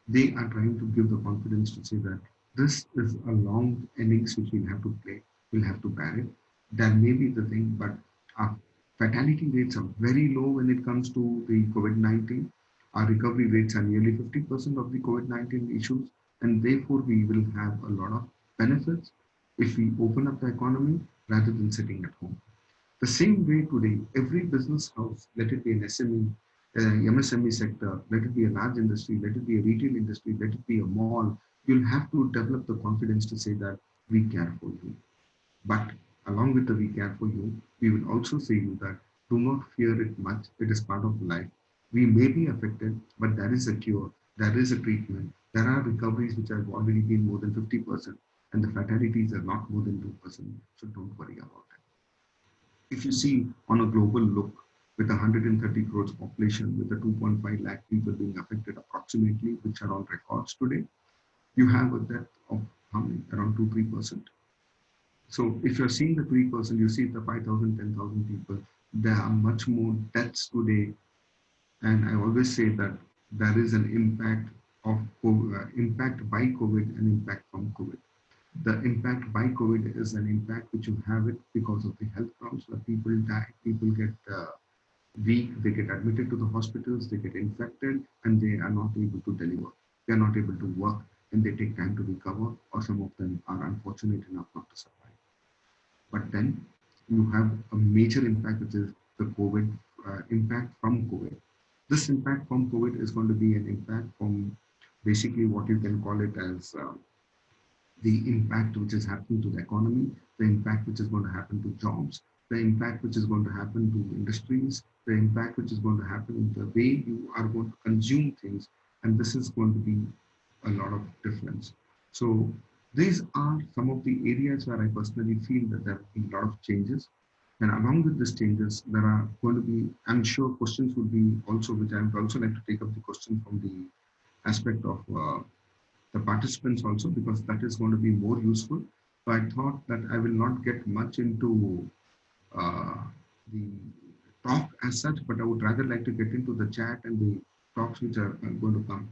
they are trying to give the confidence to say that this is a long innings which we'll have to play. We'll have to bear it. That may be the thing, but our fatality rates are very low when it comes to the COVID-19. Our recovery rates are nearly 50% of the COVID-19 issues. And therefore, we will have a lot of benefits if we open up the economy rather than sitting at home. The same way today, every business house, let it be an SME, MSME sector, let it be a large industry, let it be a retail industry, let it be a mall, you'll have to develop the confidence to say that we care for you. But along with the we care for you, we will also say you that do not fear it much. It is part of life. We may be affected, but there is a cure, there is a treatment, there are recoveries which have already been more than 50%, and the fatalities are not more than 2%. So don't worry about it. If you see on a global look, with 130 crores population, with the 2.5 lakh people being affected approximately, which are on records today, you have a death of how many? Around 2-3%. So if you're seeing the 3%, you see the 5,000, 10,000 people, there are much more deaths today. And I always say that there is an impact of impact by COVID and impact from COVID. The impact by COVID is an impact which you have it because of the health problems where people die, people get weak, they get admitted to the hospitals, they get infected, and they are not able to deliver. They are not able to work, and they take time to recover, or some of them are unfortunate enough not to survive. But then you have a major impact, which is the COVID impact from COVID. This impact from COVID is going to be an impact from basically what you can call it as the impact which is happening to the economy, the impact which is going to happen to jobs, the impact which is going to happen to industries, the impact which is going to happen in the way you are going to consume things. And this is going to be a lot of difference. So these are some of the areas where I personally feel that there have been a lot of changes. And along with these changes, there are going to be, I'm sure questions would be also, which I would also like to take up the question from the aspect of the participants also, because that is going to be more useful. So I thought that I will not get much into uh, the talk as such, but I would rather like to get into the chat and the talks which are going to come.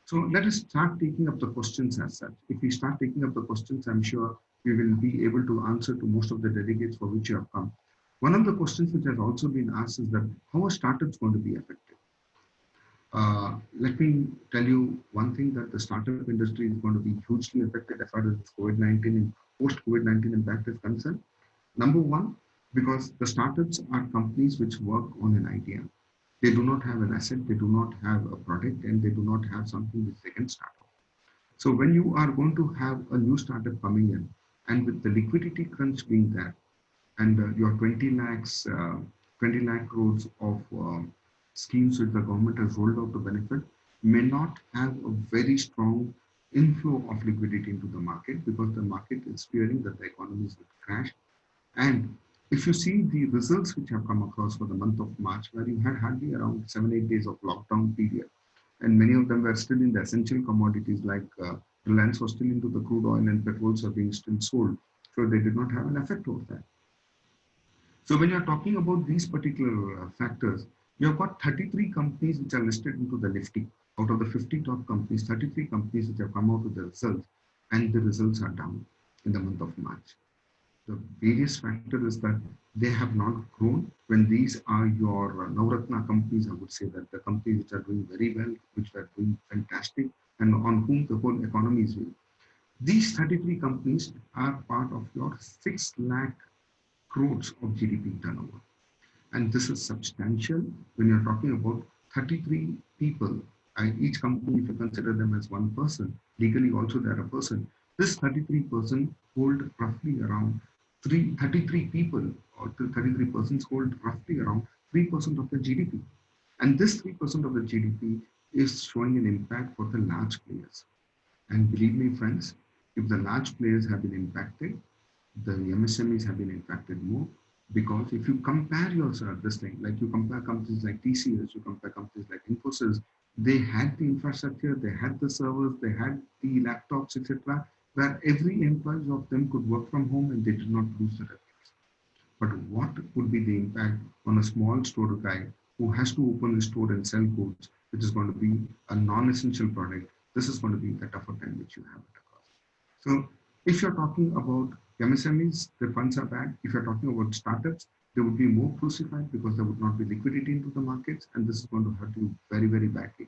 So let us start taking up the questions as such. If we start taking up the questions, I'm sure we will be able to answer to most of the delegates for which you have come. One of the questions which has also been asked is that how are startups going to be affected? Let me tell you one thing, that the startup industry is going to be hugely affected as far as COVID-19 and post-COVID-19 impact is concerned. Number one, because the startups are companies which work on an idea. They do not have an asset, they do not have a product, and they do not have something which they can start off. So when you are going to have a new startup coming in, and with the liquidity crunch being there, and your 20 lakh crores of schemes which the government has rolled out to benefit may not have a very strong inflow of liquidity into the market, because the market is fearing that the economies will crash. And if you see the results which have come across for the month of March, where you had hardly around 7-8 days of lockdown period, and many of them were still in the essential commodities, like Reliance was still into the crude oil and petrols are being still sold, so they did not have an effect of that. So when you're talking about these particular factors, you've got 33 companies which are listed into the Nifty. Out of the 50 top companies, 33 companies which have come out with the results, and the results are down in the month of March. The various factor is that they have not grown. When these are your Navratna companies, I would say that the companies which are doing very well, which are doing fantastic, and on whom the whole economy is doing. These 33 companies are part of your 6 lakh crores of GDP turnover. And this is substantial when you're talking about 33 people. And each company, if you consider them as one person, legally also they're a person. This 33% hold roughly around 33 people, or 33 persons hold roughly around 3% of the GDP. And this 3% of the GDP is showing an impact for the large players. And believe me, friends, if the large players have been impacted, the MSMEs have been impacted more, because if you compare yourself, this thing, like you compare companies like TCS, you compare companies like Infosys, they had the infrastructure, they had the servers, they had the laptops, etc., where every employee of them could work from home and they did not lose the revenues. But what would be the impact on a small store guy who has to open a store and sell goods, which is going to be a non-essential product? This is going to be the tougher time which you have it across. So if you're talking about MSMEs, the funds are bad. If you're talking about startups, they would be more crucified because there would not be liquidity into the markets, and this is going to hurt you very, very badly.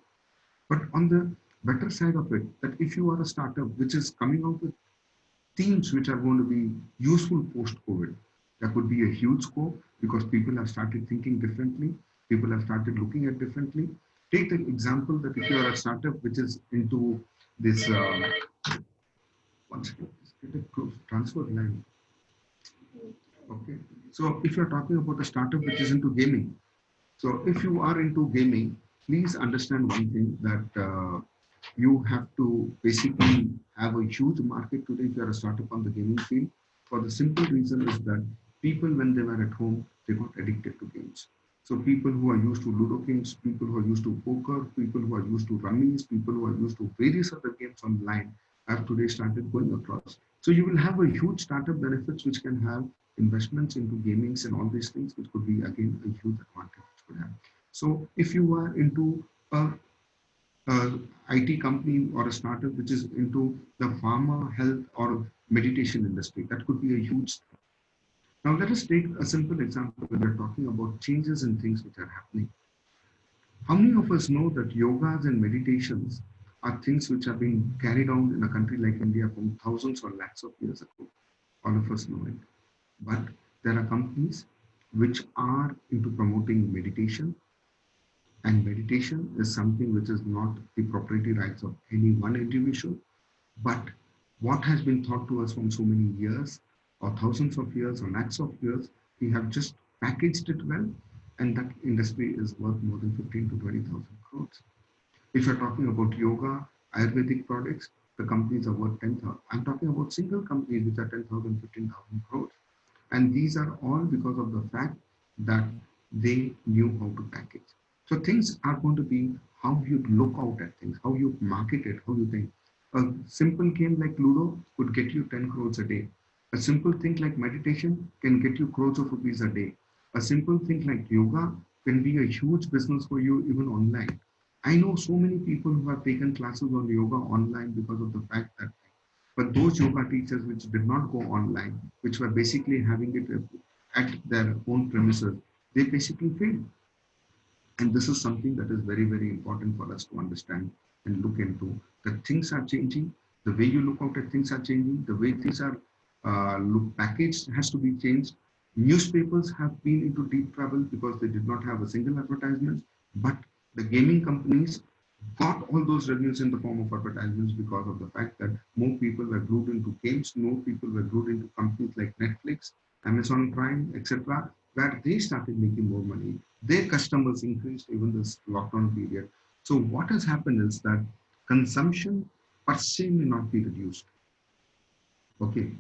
But on the better side of it, that if you are a startup which is coming out with themes which are going to be useful post-COVID, there could be a huge scope, because people have started thinking differently. People have started looking at differently. Take the example that if you are a startup which is into this, one second, get a close transfer line. Okay. So if you're talking about a startup which is into gaming, so if you are into gaming, please understand one thing, that you have to basically have a huge market today if you're a startup on the gaming field. For the simple reason is that people, when they were at home, they got addicted to games. So people who are used to Ludo games, people who are used to poker, people who are used to rummies, people who are used to various other games online have today started going across. So you will have a huge startup benefits which can have investments into gamings and all these things, which could be again a huge advantage which could have. So if you are into a IT company or a startup which is into the pharma, health, or meditation industry, that could be a huge step. Now let us take a simple example when we're talking about changes in things which are happening. How many of us know that yogas and meditations are things which have been carried on in a country like India from thousands or lakhs of years ago? All of us know it. But there are companies which are into promoting meditation, And meditation is something which is not the proprietary rights of any one individual, but what has been taught to us from so many years, or thousands of years, or lakhs of years, we have just packaged it well, and that industry is worth more than 15 to 20,000 crores. If you're talking about yoga, Ayurvedic products, the companies are worth 10,000. I'm talking about single companies which are 10,000, 15,000 crores. And these are all because of the fact that they knew how to package. So things are going to be how you look out at things, how you market it, how you think. A simple game like Ludo could get you 10 crores a day. A simple thing like meditation can get you crores of rupees a day. A simple thing like yoga can be a huge business for you even online. I know so many people who have taken classes on yoga online because of the fact that, but those yoga teachers which did not go online, which were basically having it at their own premises, they basically failed. And this is something that is very, very important for us to understand and look into. That things are changing. The way you look out at things are changing. The way things are look packaged has to be changed. Newspapers have been into deep trouble because they did not have a single advertisement. But the gaming companies got all those revenues in the form of advertisements because of the fact that more people were glued into games, more people were glued into companies like Netflix, Amazon Prime, etc., where they started making more money. Their customers increased even this lockdown period. So what has happened is that consumption per se may not be reduced. Okay,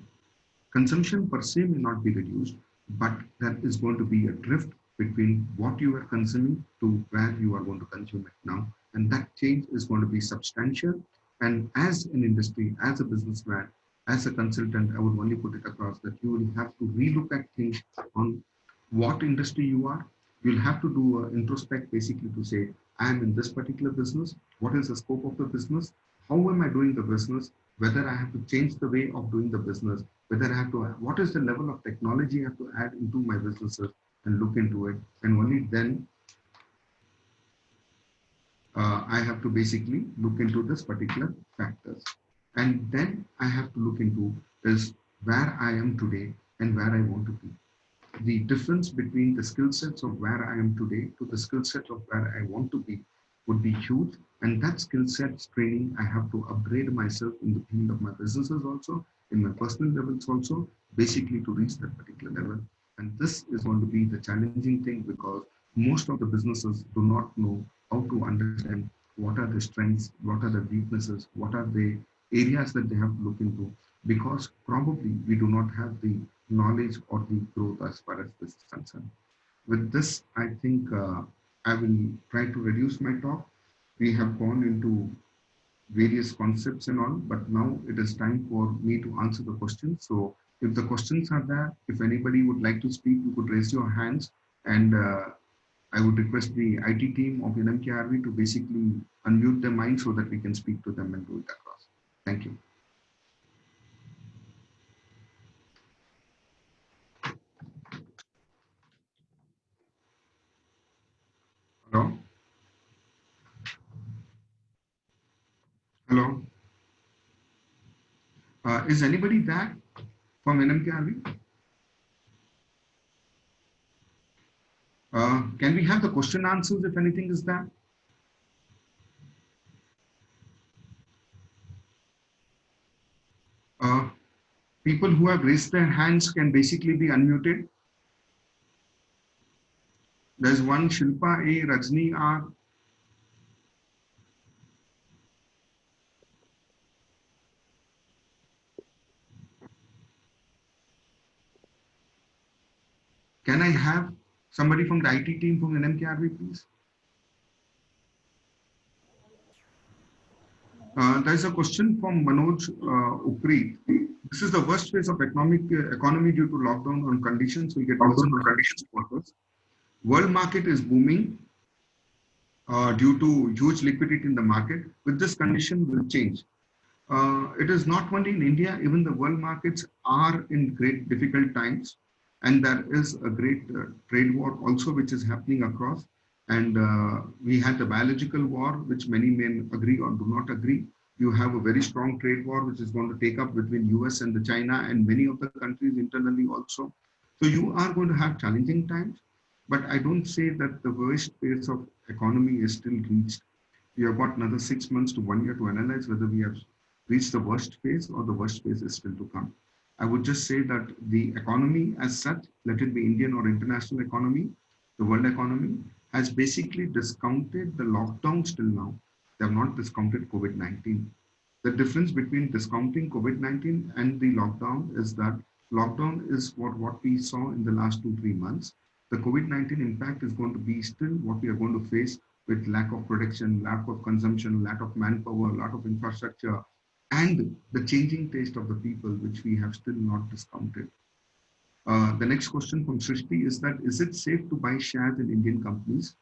consumption per se may not be reduced, but there is going to be a drift between what you are consuming to where you are going to consume it now. And that change is going to be substantial. And as an industry, as a businessman, as a consultant, I would only put it across that you will have to relook at things on what industry you are. You'll have to do an introspect basically to say, I'm in this particular business. What is the scope of the business? How am I doing the business? Whether I have to change the way of doing the business, whether I have to, what is the level of technology I have to add into my businesses and look into it. And only then I have to basically look into this particular factors. And then I have to look into is where I am today and where I want to be. The difference between the skill sets of where I am today to the skill set of where I want to be would be huge. And that skill sets training, I have to upgrade myself in the field of my businesses also, in my personal levels also, basically to reach that particular level. And this is going to be the challenging thing because most of the businesses do not know how to understand what are the strengths, what are the weaknesses, what are the areas that they have to look into, because probably we do not have the knowledge or the growth as far as this is concerned. With this, I think I will try to reduce my talk. We have gone into various concepts and all, but now it is time for me to answer the questions. So if the questions are there, if anybody would like to speak, you could raise your hands, and I would request the IT team of NMKRV to basically unmute their mind so that we can speak to them and do it across. Thank you. Hello? Hello? Is anybody there from NMKRV? Can we have the question answers if anything is there? People who have raised their hands can basically be unmuted. There's one Shilpa A, Rajni R. Can I have somebody from the IT team from NMKRV, please? There's a question from Manoj Upri. This is the worst phase of economy due to lockdown on conditions. We get also conditions quarters. World market is booming due to huge liquidity in the market. With this condition will change. It is not only in India, even the world markets are in great difficult times. And there is a great trade war also, which is happening across. And we had the biological war, which many may agree or do not agree. You have a very strong trade war, which is going to take up between US and the China and many of the countries internally also. So you are going to have challenging times. But I don't say that the worst phase of economy is still reached. We have got another 6 months to 1 year to analyze whether we have reached the worst phase or the worst phase is still to come. I would just say that the economy as such, let it be Indian or international economy, the world economy, has basically discounted the lockdowns till now. They have not discounted COVID-19. The difference between discounting COVID-19 and the lockdown is that lockdown is what we saw in the last 2-3 months. The COVID-19 impact is going to be still what we are going to face with lack of production, lack of consumption, lack of manpower, lot of infrastructure, and the changing taste of the people, which we have still not discounted. The next question from Srishti is that, is it safe to buy shares in Indian companies?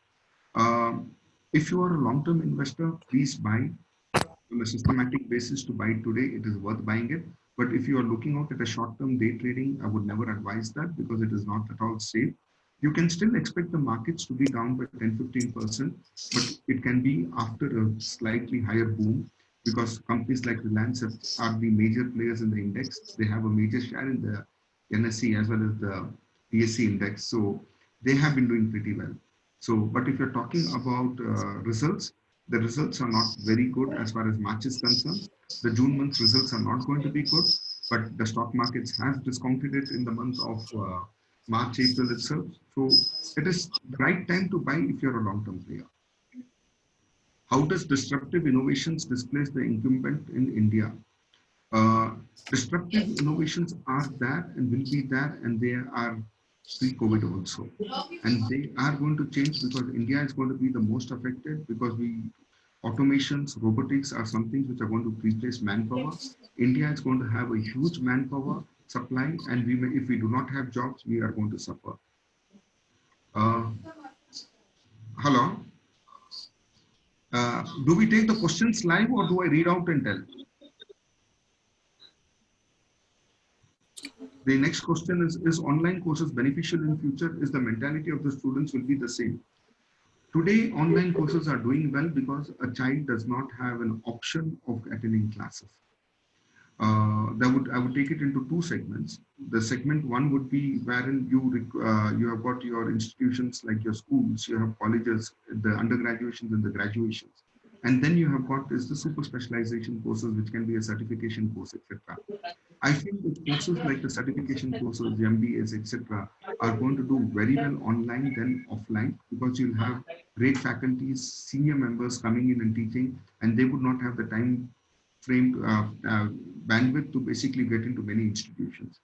If you are a long-term investor, please buy on a systematic basis. To buy today, it is worth buying it. But if you are looking out at a short-term day trading, I would never advise that because it is not at all safe. You can still expect the markets to be down by 10-15%, but it can be after a slightly higher boom because companies like Reliance are the major players in the index. They have a major share in the NSE as well as the PSE index. So they have been doing pretty well. So, but if you're talking about results, the results are not very good as far as March is concerned. The June month results are not going to be good, but the stock markets has discounted it in the month of March, April itself. So it is the right time to buy if you're a long-term player. How does disruptive innovations displace the incumbent in India? Disruptive innovations are there and will be there, and they are pre-COVID also. And they are going to change because India is going to be the most affected because automations, robotics are something which are going to replace manpower. India is going to have a huge manpower supply, and if we do not have jobs, we are going to suffer. Hello. Do we take the questions live or do I read out and tell? The next question is online courses beneficial in future? Is the mentality of the students will be the same? Today, online courses are doing well because a child does not have an option of attending classes. I would take it into two segments. The segment one would be wherein you have got your institutions like your schools, you have colleges, the undergraduations and the graduations. And then you have got is the super specialization courses, which can be a certification course, etc. I think the courses like the certification courses, the MBAs, etc., are going to do very well online than offline because you'll have great faculties, senior members coming in and teaching, and they would not have the time frame bandwidth to basically get into many institutions.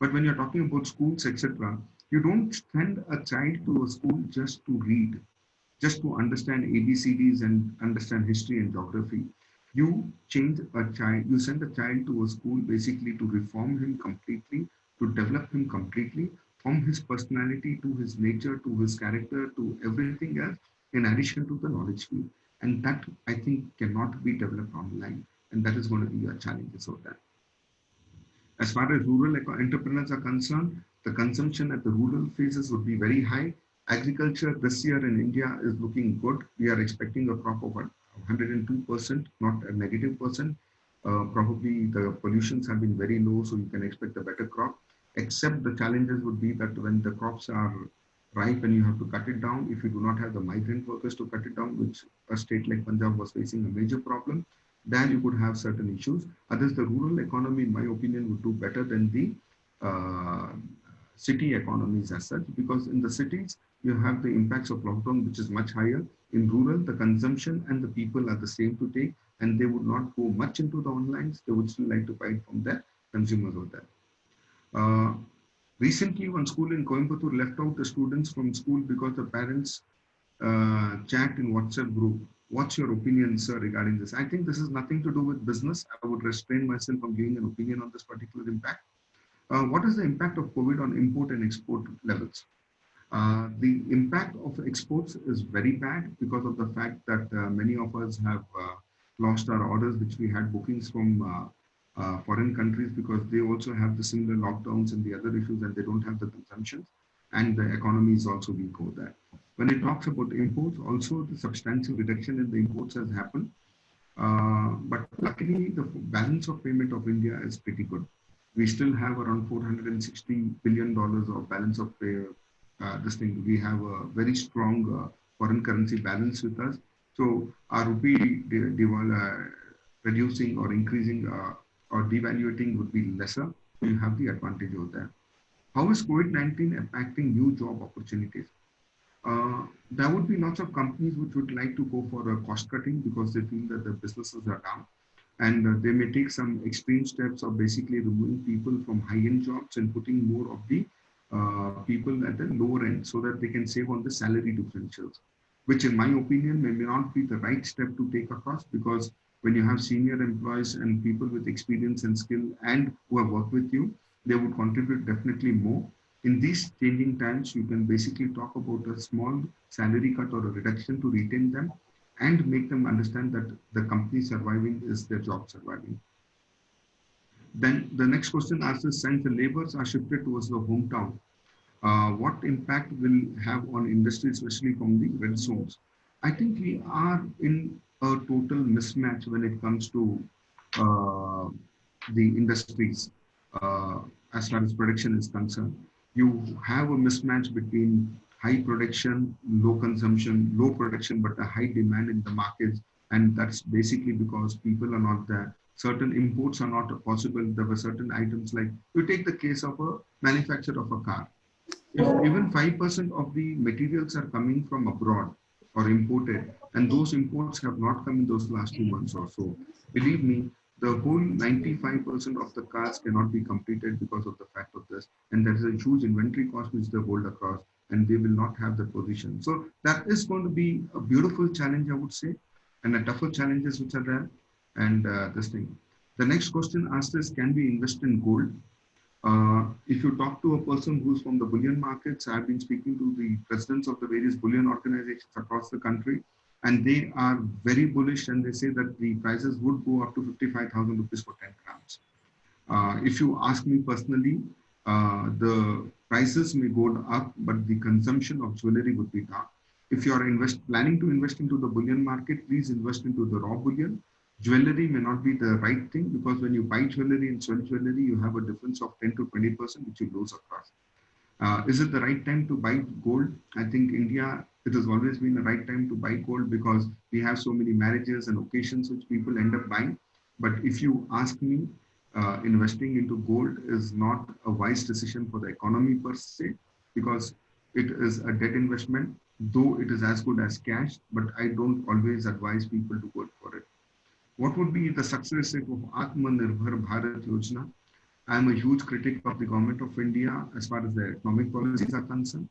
But when you're talking about schools, etc., you don't send a child to a school just to read, just to understand ABCDs and understand history and geography. You change a child, you send a child to a school basically to reform him completely, to develop him completely, from his personality to his nature, to his character, to everything else, in addition to the knowledge field. And that, I think, cannot be developed online. And that is going to be a challenge of that. As far as rural entrepreneurs are concerned, the consumption at the rural phases would be very high. Agriculture this year in India is looking good. We are expecting a crop of 102%, not a negative percent. Probably the pollutions have been very low, so you can expect a better crop. Except the challenges would be that when the crops are ripe and you have to cut it down, if you do not have the migrant workers to cut it down, which a state like Punjab was facing a major problem, then you could have certain issues. Others, the rural economy, in my opinion, would do better than the city economies as such, because in the cities, you have the impacts of lockdown, which is much higher. In rural, the consumption and the people are the same to take, and they would not go much into the onlines. They would still like to buy it from their consumers out there. Recently, one school in Coimbatore left out the students from school because the parents chat in WhatsApp group. What's your opinion, sir, regarding this? I think this is nothing to do with business. I would restrain myself from giving an opinion on this particular impact. What is the impact of COVID on import and export levels? The impact of exports is very bad because of the fact that many of us have lost our orders, which we had bookings from foreign countries because they also have the similar lockdowns and the other issues, and they don't have the consumption, and the economy is also weak over there. When it talks about imports, also the substantial reduction in the imports has happened. But luckily, the balance of payment of India is pretty good. We still have around $460 billion of balance of this thing. We have a very strong foreign currency balance with us. So our rupee reducing or increasing or devaluating would be lesser. So you have the advantage over there. How is COVID-19 impacting new job opportunities? There would be lots of companies which would like to go for a cost cutting because they feel that their businesses are down. And they may take some extreme steps of basically removing people from high-end jobs and putting more of the people at the lower end so that they can save on the salary differentials, which in my opinion may not be the right step to take across, because when you have senior employees and people with experience and skill and who have worked with you, they would contribute definitely more. In these changing times, you can basically talk about a small salary cut or a reduction to retain them and make them understand that the company surviving is their job surviving. Then the next question asks us, since the labors are shifted towards the hometown, what impact will have on industry, especially from the red zones? I think we are in a total mismatch when it comes to uh, the industries as far as production is concerned. You have a mismatch between high production, low consumption, low production, but a high demand in the markets. And that's basically because people are not there. Certain imports are not possible. There were certain items like, you take the case of a manufacture of a car. If even 5% of the materials are coming from abroad or imported, and those imports have not come in those last 2 months or so, believe me, the whole 95% of the cars cannot be completed because of the fact of this. And there is a huge inventory cost which they hold across, and they will not have the position. So that is going to be a beautiful challenge, I would say, and a tougher challenges which are there. And this thing. The next question asked is, can we invest in gold? If you talk to a person who's from the bullion markets, I've been speaking to the presidents of the various bullion organizations across the country, and they are very bullish, and they say that the prices would go up to 55,000 rupees for 10 grams. If you ask me personally, the prices may go up, but the consumption of jewelry would be down. If you are planning to invest into the bullion market, please invest into the raw bullion. Jewelry may not be the right thing, because when you buy jewelry and sell jewelry, you have a difference of 10 to 20%, which you lose across. Is it the right time to buy gold? I think India, it has always been the right time to buy gold because we have so many marriages and occasions which people end up buying. But if you ask me, investing into gold is not a wise decision for the economy per se, because it is a debt investment, though it is as good as cash, but I don't always advise people to go for it. What would be the success rate of Atmanirbhar Bharat Yojana? I am a huge critic of the government of India as far as the economic policies are concerned.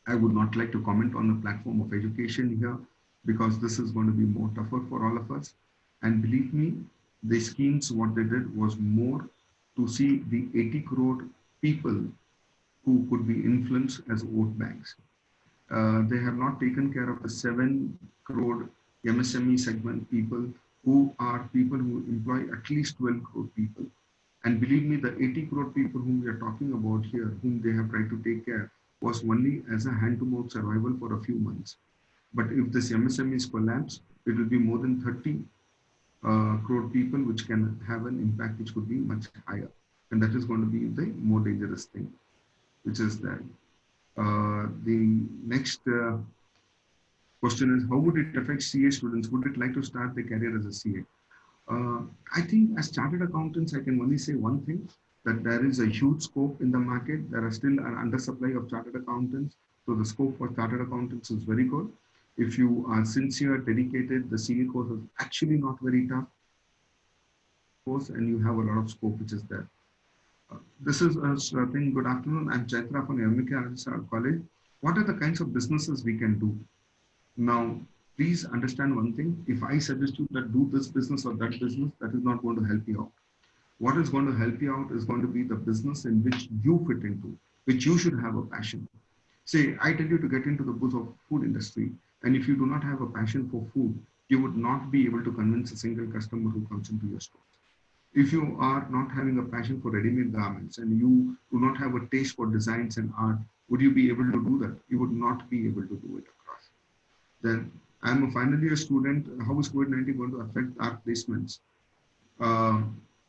I would not like to comment on the platform of education here, because this is going to be more tougher for all of us. And believe me, the schemes, what they did was more to see the 80 crore people who could be influenced as vote banks. They have not taken care of the 7 crore MSME segment people who are people who employ at least 12 crore people. And believe me, the 80 crore people whom we are talking about here, whom they have tried to take care, was only as a hand-to-mouth survival for a few months. But if this MSMEs collapse, it will be more than 30 crore people, which can have an impact which could be much higher. And that is going to be the more dangerous thing, which is that. The next question is, how would it affect CA students? Would it like to start their career as a CA? I think as chartered accountants, I can only say one thing, that there is a huge scope in the market. There are still an undersupply of chartered accountants. So the scope for chartered accountants is very good. If you are sincere, dedicated, the CA course is actually not very tough course, and you have a lot of scope which is there. This is a thing. Good afternoon. I'm Chaitra from MK College. What are the kinds of businesses we can do? Now, please understand one thing. If I suggest you that do this business or that business, that is not going to help you out. What is going to help you out is going to be the business in which you fit into, which you should have a passion. Say, I tell you to get into the booth of food industry, and if you do not have a passion for food, you would not be able to convince a single customer who comes into your store. If you are not having a passion for ready-made garments and you do not have a taste for designs and art, would you be able to do that? You would not be able to do it across. Then I'm a final year student. How is COVID-19 going to affect our placements?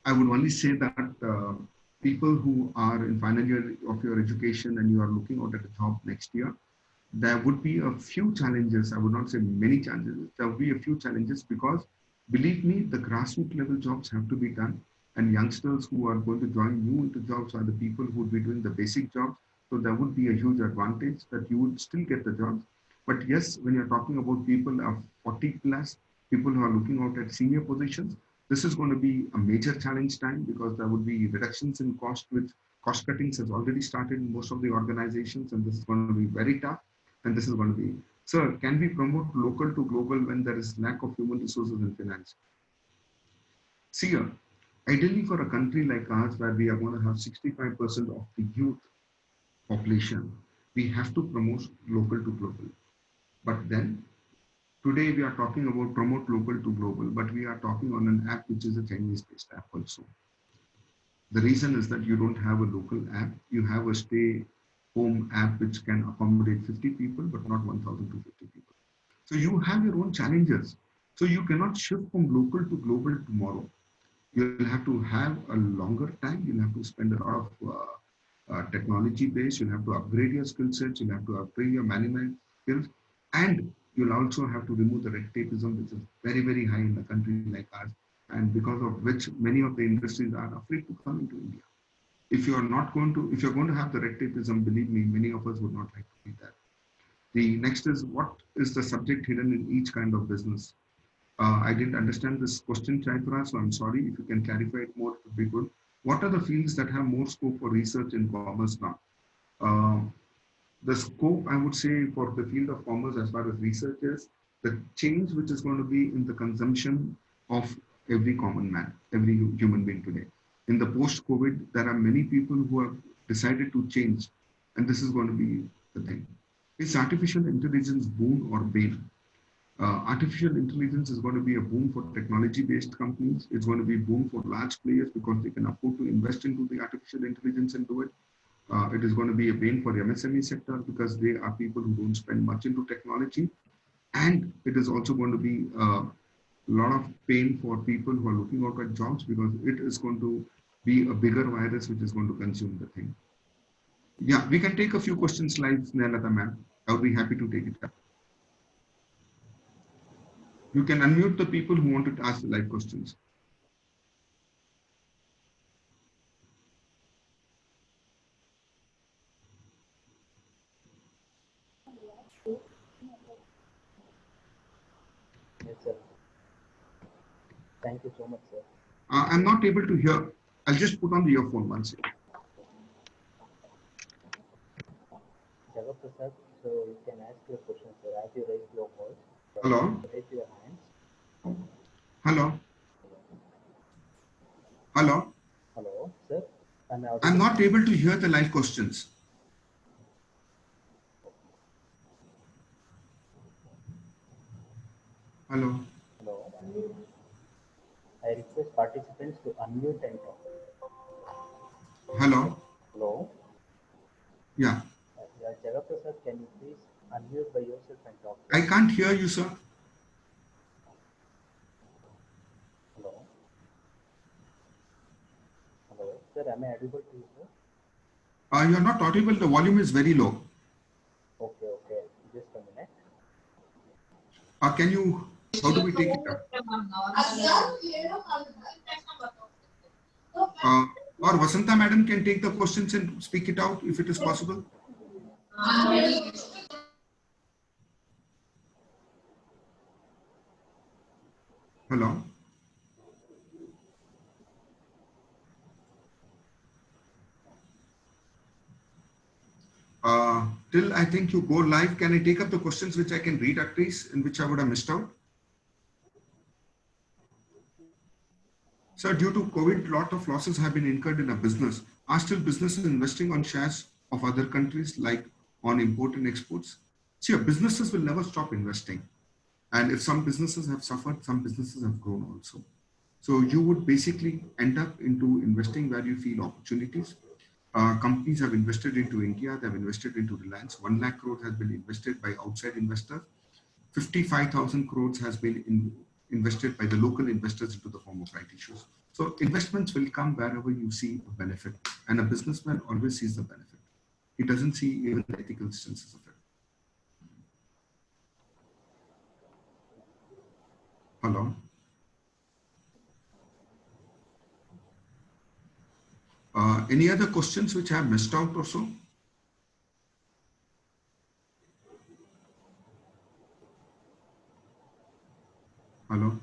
I would only say that people who are in final year of your education and you are looking out at a job next year, there would be a few challenges. I would not say many challenges. There will be a few challenges because, believe me, the grassroots level jobs have to be done. And youngsters who are going to join new into jobs are the people who would be doing the basic jobs. So there would be a huge advantage that you would still get the jobs. But yes, when you're talking about people of 40 plus, people who are looking out at senior positions, this is going to be a major challenge time because there would be reductions in cost, which cost cuttings has already started in most of the organizations, and this is going to be very tough. And this is going to be, sir, can we promote local to global when there is lack of human resources and finance? See here, ideally for a country like ours where we are going to have 65% of the youth population, we have to promote local to global. But then today we are talking about promote local to global, but we are talking on an app which is a Chinese-based app also. The reason is that you don't have a local app, you have a stay home app which can accommodate 50 people, but not 1,250 people. So you have your own challenges. So you cannot shift from local to global tomorrow. You'll have to have a longer time. You'll have to spend a lot of technology base. You'll have to upgrade your skill sets. You'll have to upgrade your management skills. And you'll also have to remove the red tapeism, which is very, very high in a country like ours. And because of which many of the industries are afraid to come into India. If you're going to have the red tapeism, believe me, many of us would not like to be that. The next is, what is the subject hidden in each kind of business? I didn't understand this question, Chaitra, so I'm sorry. If you can clarify it more, it would be good. What are the fields that have more scope for research in commerce now? The scope, I would say, for the field of commerce as far as research is, the change which is going to be in the consumption of every common man, every human being today. In the post-COVID, there are many people who have decided to change, and this is going to be the thing. Is artificial intelligence boon or bane? Artificial intelligence is going to be a boom for technology-based companies. It's going to be a boom for large players because they can afford to invest into the artificial intelligence and do it. It is going to be a bane for the MSME sector because they are people who don't spend much into technology. And it is also going to be a lot of pain for people who are looking out at jobs because it is going to be a bigger virus which is going to consume the thing. Yeah, we can take a few questions live, Snehata ma'am. I would be happy to take it up. You can unmute the people who wanted to ask the live questions. Yes, sir. Thank you so much, sir. I'm not able to hear. I'll just put on the earphone one second. Jagat Prasad, so you can ask your questions, sir. As you raise your voice, Hello? raise your hands. Hello? Hello? Hello, sir. I'm not able to hear the live questions. Hello? Hello. I request participants to unmute and talk. Hello? Hello. Yeah. Jagat Prasad, can you please unmute by yourself and talk? I can't hear you, sir. Hello. Hello. Sir, am I audible to you, sir? You're not audible. The volume is very low. Okay, okay. Just a minute. Can you, how do we take it up? Or Vasanta madam can take the questions and speak it out if it is possible. Hello? Till I think you go live, can I take up the questions which I can read at least, in which I would have missed out? So due to COVID, a lot of losses have been incurred in a business. Are still businesses investing on shares of other countries, like on import and exports? See, businesses will never stop investing. And if some businesses have suffered, some businesses have grown also. So you would basically end up into investing where you feel opportunities. Companies have invested into India, they have invested into Reliance. 1 lakh crore has been invested by outside investors. 55,000 crores has been invested by the local investors into the form of right issues. So investments will come wherever you see a benefit, and a businessman always sees the benefit. He doesn't see even the ethical instances of it. Hello? Any other questions which I have missed out or so? Hello?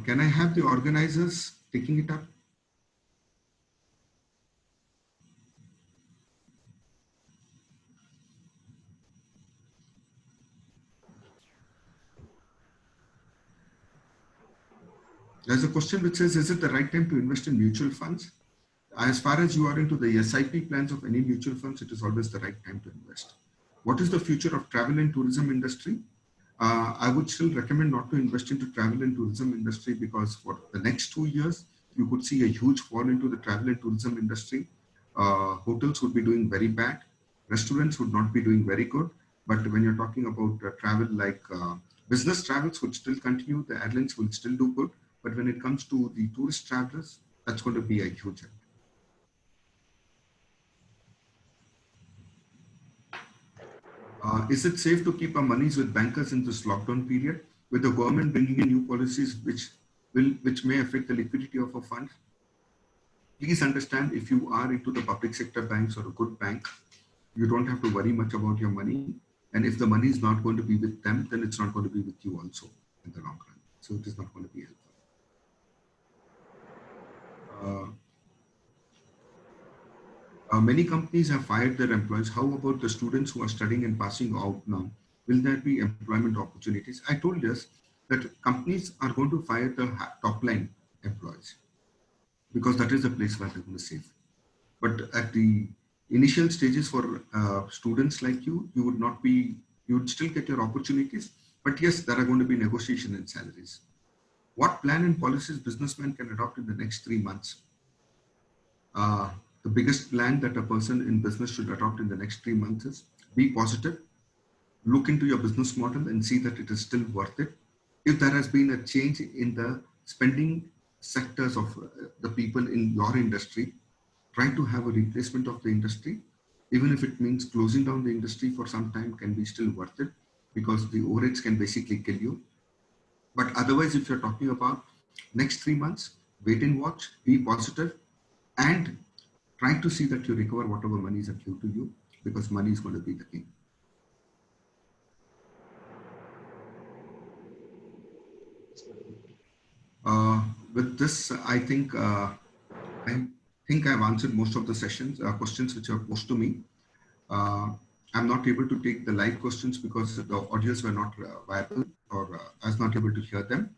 Can I have the organizers taking it up? There's a question which says, is it the right time to invest in mutual funds? As far as you are into the SIP plans of any mutual funds, it is always the right time to invest. What is the future of travel and tourism industry? I would still recommend not to invest into travel and tourism industry, because for the next 2 years, you could see a huge fall into the travel and tourism industry. Hotels would be doing very bad. Restaurants would not be doing very good. But when you're talking about travel, like business travels would still continue, the airlines will still do good. But when it comes to the tourist travelers, that's going to be a huge help. Is it safe to keep our monies with bankers in this lockdown period, with the government bringing in new policies which may affect the liquidity of our funds? Please understand, if you are into the public sector banks or a good bank, you don't have to worry much about your money. And if the money is not going to be with them, then it's not going to be with you also in the long run. So it is not going to be helpful. Many companies have fired their employees. How about the students who are studying and passing out now? Will there be employment opportunities? I told us that companies are going to fire the top line employees, because that is the place where they're going to save. But at the initial stages for students like you, you would still get your opportunities. But yes, there are going to be negotiation in salaries. What plan and policies businessmen can adopt in the next 3 months? The biggest plan that a person in business should adopt in the next 3 months is be positive, look into your business model and see that it is still worth it. If there has been a change in the spending sectors of the people in your industry, try to have a replacement of the industry. Even if it means closing down the industry for some time, can be still worth it, because the overheads can basically kill you. But otherwise, if you're talking about next 3 months, wait and watch, be positive, and try to see that you recover whatever monies are due to you, because money is going to be the king. With this, I think I've answered most of the questions which are posed to me. I'm not able to take the live questions because the audios were not viable, or I was not able to hear them.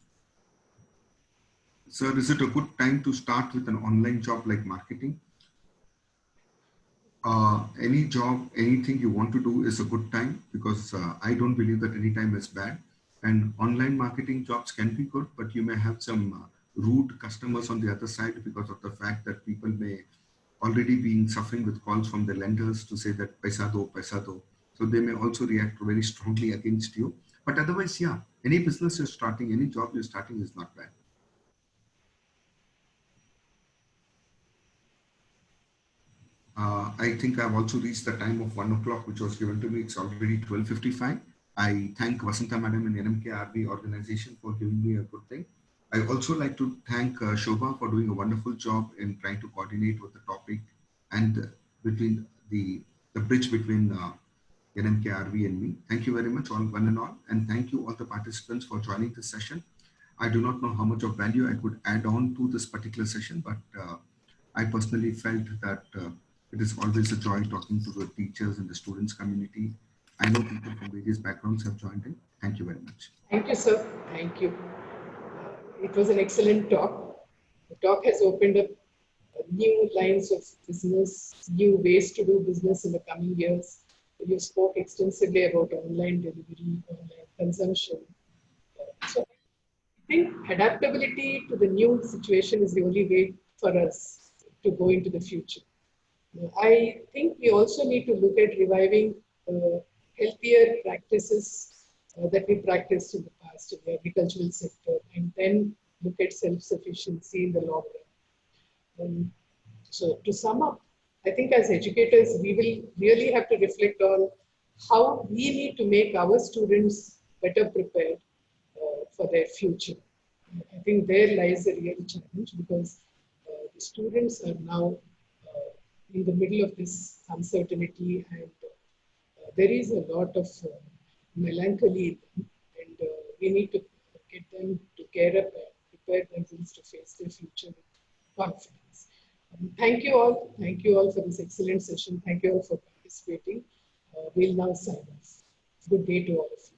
Sir, is it a good time to start with an online job like marketing? Any job, anything you want to do is a good time, because I don't believe that any time is bad. And online marketing jobs can be good, but you may have some rude customers on the other side, because of the fact that people may already be suffering with calls from the lenders to say that paisa do, paisa do. So they may also react very strongly against you. But otherwise, yeah, any business you're starting, any job you're starting is not bad. I think I've also reached the time of 1 o'clock, which was given to me. It's already 12:55. I thank Vasanta Madam and NMKRV organization for giving me a good thing. I also like to thank Shobha for doing a wonderful job in trying to coordinate with the topic and between the bridge between NMKRV and me. Thank you very much, all one and all. And thank you all the participants for joining this session. I do not know how much of value I could add on to this particular session, but I personally felt that it is always a joy talking to the teachers and the students community. I know people from various backgrounds have joined in. Thank you very much. Thank you, sir. Thank you. It was an excellent talk. The talk has opened up new lines of business, new ways to do business in the coming years. You spoke extensively about online delivery, online consumption. So I think adaptability to the new situation is the only way for us to go into the future. I think we also need to look at reviving healthier practices that we practiced in the past in the agricultural sector, and then look at self-sufficiency in the long run. So to sum up, I think as educators, we will really have to reflect on how we need to make our students better prepared for their future. I think there lies a real challenge because the students are now in the middle of this uncertainty, and there is a lot of melancholy in them, and we need to get them to care up and prepare themselves to face their future with confidence. Thank you all. Thank you all for this excellent session. Thank you all for participating. We'll now sign off. Good day to all of you.